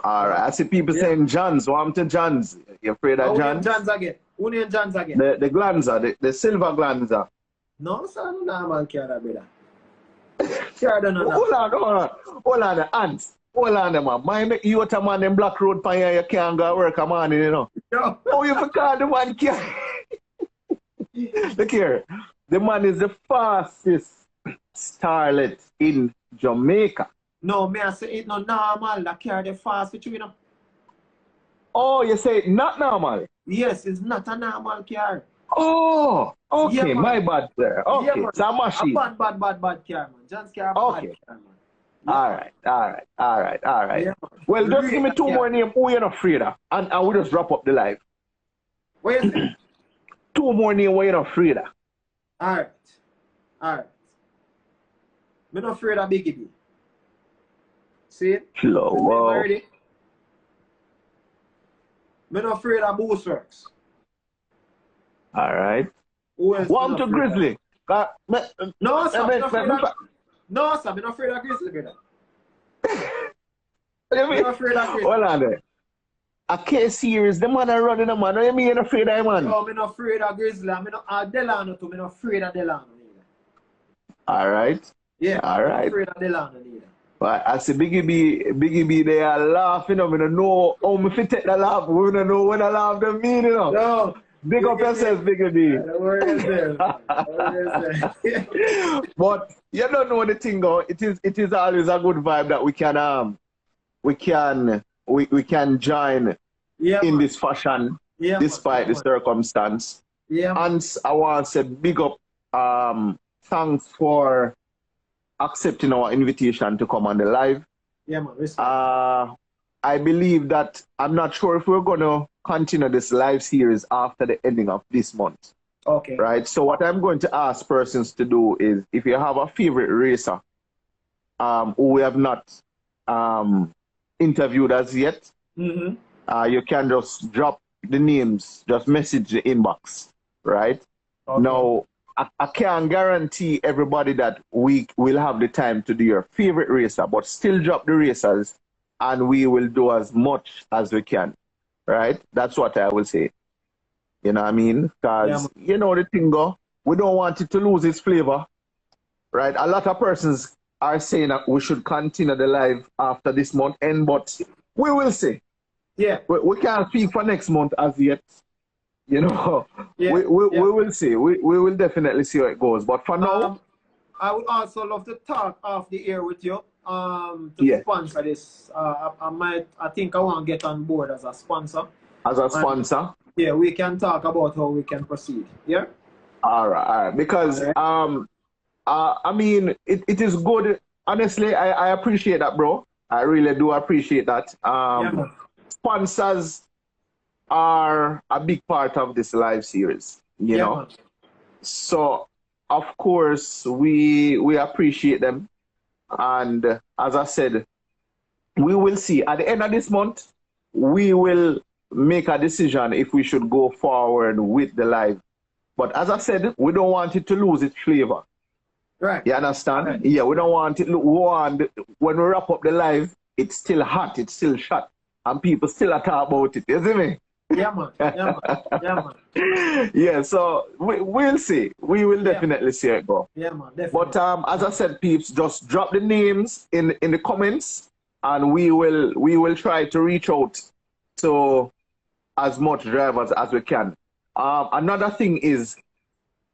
Speaker 2: Alright, I see people saying Johns. What happened to Johns? You afraid of Johns?
Speaker 1: Who named Johns again?
Speaker 2: The Glanza, the silver Glanza.
Speaker 1: No, sir, no normal car, brother.
Speaker 2: Hold on, the ants. Hold on, man. Mind you what a man in Black Road pan you can't go work a morning, you know.
Speaker 1: No.
Speaker 2: Oh, you forgot the man can. Look here. The man is the fastest starlet in Jamaica.
Speaker 1: No, me I say it's not normal. That car the fast for you know.
Speaker 2: Oh, you say it not normal?
Speaker 1: Yes, it's not a normal car.
Speaker 2: Oh, okay,
Speaker 1: yeah,
Speaker 2: my bad there. Okay,
Speaker 1: yeah,
Speaker 2: it's a machine.
Speaker 1: A bad car, man. John's car,
Speaker 2: okay.
Speaker 1: Bad car, man.
Speaker 2: Yeah. All right.
Speaker 1: Yeah,
Speaker 2: well, just give me two more names who you're not afraid of, and we'll just wrap up the live.
Speaker 1: What is it?
Speaker 2: Two more names who you're not afraid of.
Speaker 1: All right. I'm not afraid of Biggie B. See it?
Speaker 2: Slow. Wow.
Speaker 1: I'm not afraid of Boost Works.
Speaker 2: All right. One to Grizzly.
Speaker 1: No, sir, I'm not afraid of Grizzly, brother. I'm not afraid of Grizzly.
Speaker 2: Hold on there. A K-Series, the man are running a man. What do you mean you're not afraid of him, man?
Speaker 1: No, I'm not afraid of Grizzly. I'm not Delano too. I'm not afraid of Delano.
Speaker 2: All right.
Speaker 1: Yeah.
Speaker 2: All right.
Speaker 1: Afraid of the land either.
Speaker 2: But I see Biggie B, they are laughing. I don't know how me fit take the laugh. We don't know what the laugh them mean, you know.
Speaker 1: No.
Speaker 2: Big up yourself, Biggie B.
Speaker 1: Don't worry yourself.
Speaker 2: But you don't know the thing, though. It is always a good vibe that we can join in this fashion, despite the circumstance.
Speaker 1: Yeah.
Speaker 2: And I want to say big up, thanks for accepting our invitation to come on the live.
Speaker 1: Yeah, man.
Speaker 2: I believe that I'm not sure if we're going to continue this live series after the ending of this month.
Speaker 1: Okay.
Speaker 2: Right. So what I'm going to ask persons to do is, if you have a favorite racer who we have not interviewed as yet, you can just drop the names, just message the inbox. Right. Okay. Now, I can't guarantee everybody that we will have the time to do your favorite racer, but still drop the racers and we will do as much as we can, right? That's what I will say. You know what I mean? Because, you know the thing, we don't want it to lose its flavor, right? A lot of persons are saying that we should continue the live after this month end, but we will see.
Speaker 1: Yeah.
Speaker 2: We can't speak for next month as yet. You know, we will see. We will definitely see how it goes. But for now,
Speaker 1: I would also love to talk off the air with you to sponsor this. I think I want to get on board as a sponsor.
Speaker 2: As a sponsor?
Speaker 1: Yeah, we can talk about how we can proceed. Yeah?
Speaker 2: All right. Because, I mean, it is good. Honestly, I appreciate that, bro. I really do appreciate that. Sponsors are a big part of this live series, you know. Man. So, of course, we appreciate them. And as I said, we will see. At the end of this month, we will make a decision if we should go forward with the live. But as I said, we don't want it to lose its flavor.
Speaker 1: Right.
Speaker 2: You understand?
Speaker 1: Right.
Speaker 2: Yeah, we don't want it. When we wrap up the live, it's still hot, it's still shot, and people still are talking about it. You see me?
Speaker 1: Yeah, man. Yeah, man. Yeah, man.
Speaker 2: Yeah, so we'll see. We will definitely see it go.
Speaker 1: Yeah, man. Definitely.
Speaker 2: But as I said, peeps, just drop the names in the comments, and we will try to reach out to as much drivers as we can. Another thing is,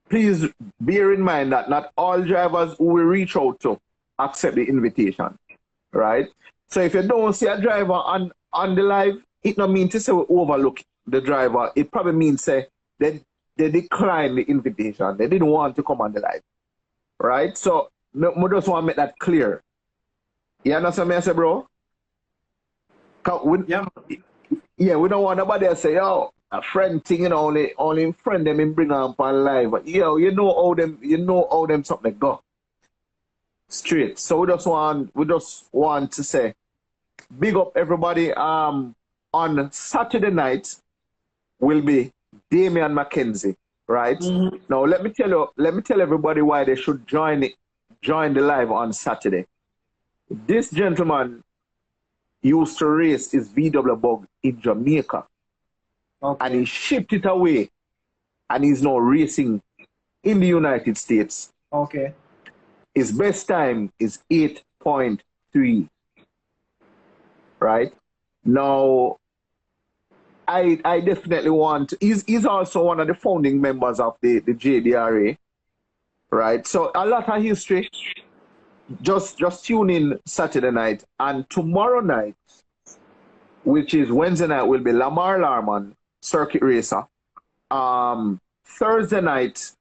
Speaker 2: please bear in mind that not all drivers who we reach out to accept the invitation, right? So if you don't see a driver on the live, it don't mean to say we overlook the driver. It probably means say they declined the invitation. They didn't want to come on the live, right? So we just want to make that clear. You understand me, I say, bro? Yeah, we don't want nobody to say, yo, a friend thing, you know, only friend them and bring on live. But yo, you know how them something go straight. So we just want to say, big up everybody. On Saturday night will be Damian McKenzie, right? Now let me tell everybody why they should join the live on Saturday. This gentleman used to race his VW bug in Jamaica. Okay. And he shipped it away, and he's now racing in the United States.
Speaker 1: Okay.
Speaker 2: His best time is 8.3. Right? Now, I definitely want, he's also one of the founding members of the JDRA. Right? So a lot of history. Just tune in Saturday night, and tomorrow night, which is Wednesday night, will be Lamar Larman, circuit racer. Thursday night,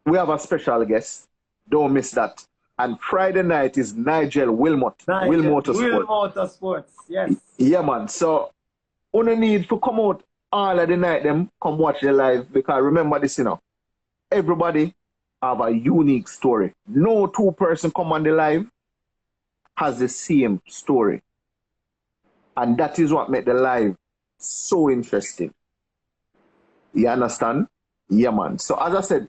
Speaker 2: we have a special guest. Don't miss that. And Friday night is Nigel Wilmot. Will
Speaker 1: Motorsports, yes.
Speaker 2: Yeah, man. So, only need to come out all of the night, them come watch the live, because remember this, you know, everybody have a unique story. No two person come on the live has the same story. And that is what made the live so interesting. You understand? Yeah, man. So as I said,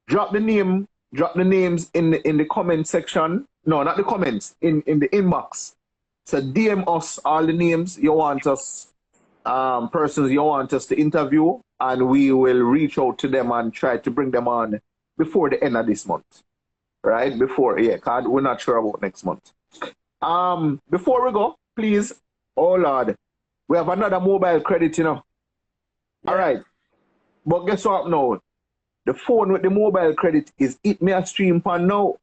Speaker 2: drop the names in the comment section. No, not the comments, in the inbox. So DM us all the names you want us, persons you want us to interview, and we will reach out to them and try to bring them on before the end of this month. right? Before, yeah, cause we're not sure about next month. Before we go, please, oh Lord, we have another mobile credit, you know. Yeah. All right, but guess what now? The phone with the mobile credit is It Me a Stream Pan now.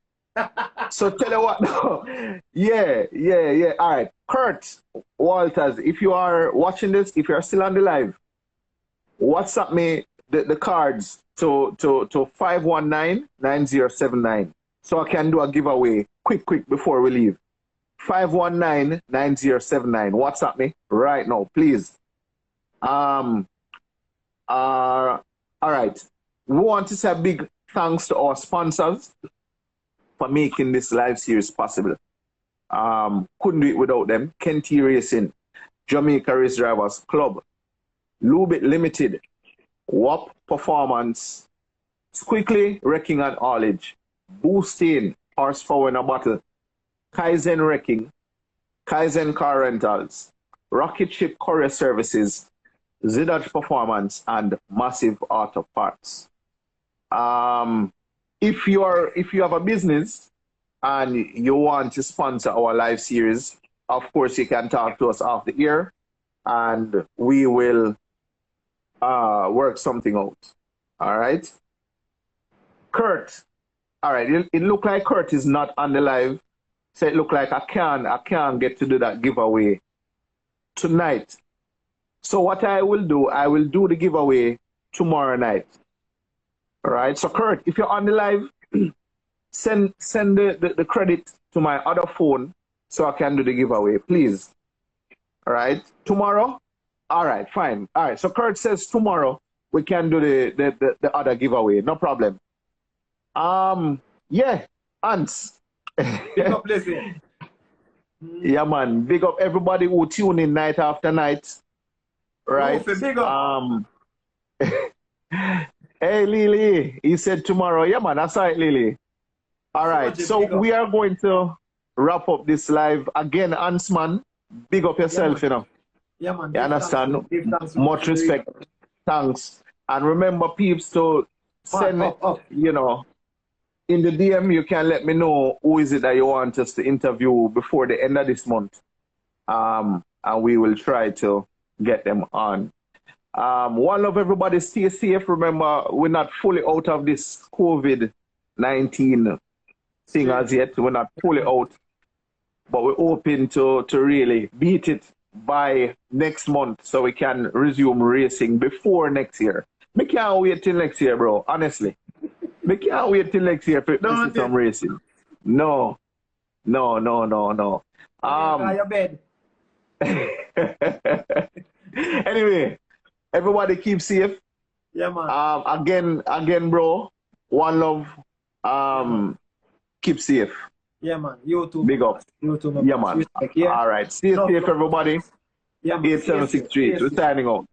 Speaker 2: So tell you what now. Yeah. All right, Kurt Walters, if you are watching this, if you are still on the live, WhatsApp me the cards to 519-9079 so I can do a giveaway quick before we leave. 519-9079. WhatsApp me right now, please. All right. We want to say a big thanks to our sponsors for making this live series possible. Couldn't do it without them. Kenty Racing, Jamaica Race Drivers Club, Lubit Limited, WAP Performance, Squiggly Wrecking and Haulage, Boosting Horsepower in a Bottle, Kaizen Wrecking, Kaizen Car Rentals, Rocket Ship Courier Services, Zidage Performance, and Massive Auto Parts. If you have a business and you want to sponsor our live series, of course you can talk to us off the air and we will work something out. All right. Kurt. All right. It look like Kurt is not on the live. So it look like I can't get to do that giveaway tonight. So what I will do the giveaway tomorrow night. All right. So Kurt, if you're on the live, send the credit to my other phone so I can do the giveaway, please. All right. Tomorrow. All right. Fine. All right. So Kurt says tomorrow we can do the other giveaway. No problem. Yeah. Ants.
Speaker 1: Big up, listen.
Speaker 2: Yeah, man. Big up everybody who tune in night after night. Right.
Speaker 1: Big up.
Speaker 2: Hey, Lily. He said tomorrow. Yeah, man. That's right, Lily. All right. So we are going to wrap up this live again. Ants, man. Big up yourself, you know.
Speaker 1: Yeah, man.
Speaker 2: You understand? Much respect. Thanks. And remember, peeps, to send it, you know, in the DM, you can let me know who is it that you want us to interview before the end of this month. And we will try to get them on. One love, everybody. Stay safe. Remember, we're not fully out of this COVID-19 thing as yet. We're not fully out. But we're hoping to really beat it by next month so we can resume racing before next year. We can't wait till next year, bro. Honestly. We can't wait till next year to see some racing. No. Your
Speaker 1: bed.
Speaker 2: Anyway, everybody keep safe.
Speaker 1: Yeah, man.
Speaker 2: Again, bro. One love. Keep safe.
Speaker 1: Yeah, man. You too.
Speaker 2: Big up.
Speaker 1: You too,
Speaker 2: man. Yeah, man. All right. Stay safe, everybody.
Speaker 1: Yeah, man.
Speaker 2: 8763. We're signing out.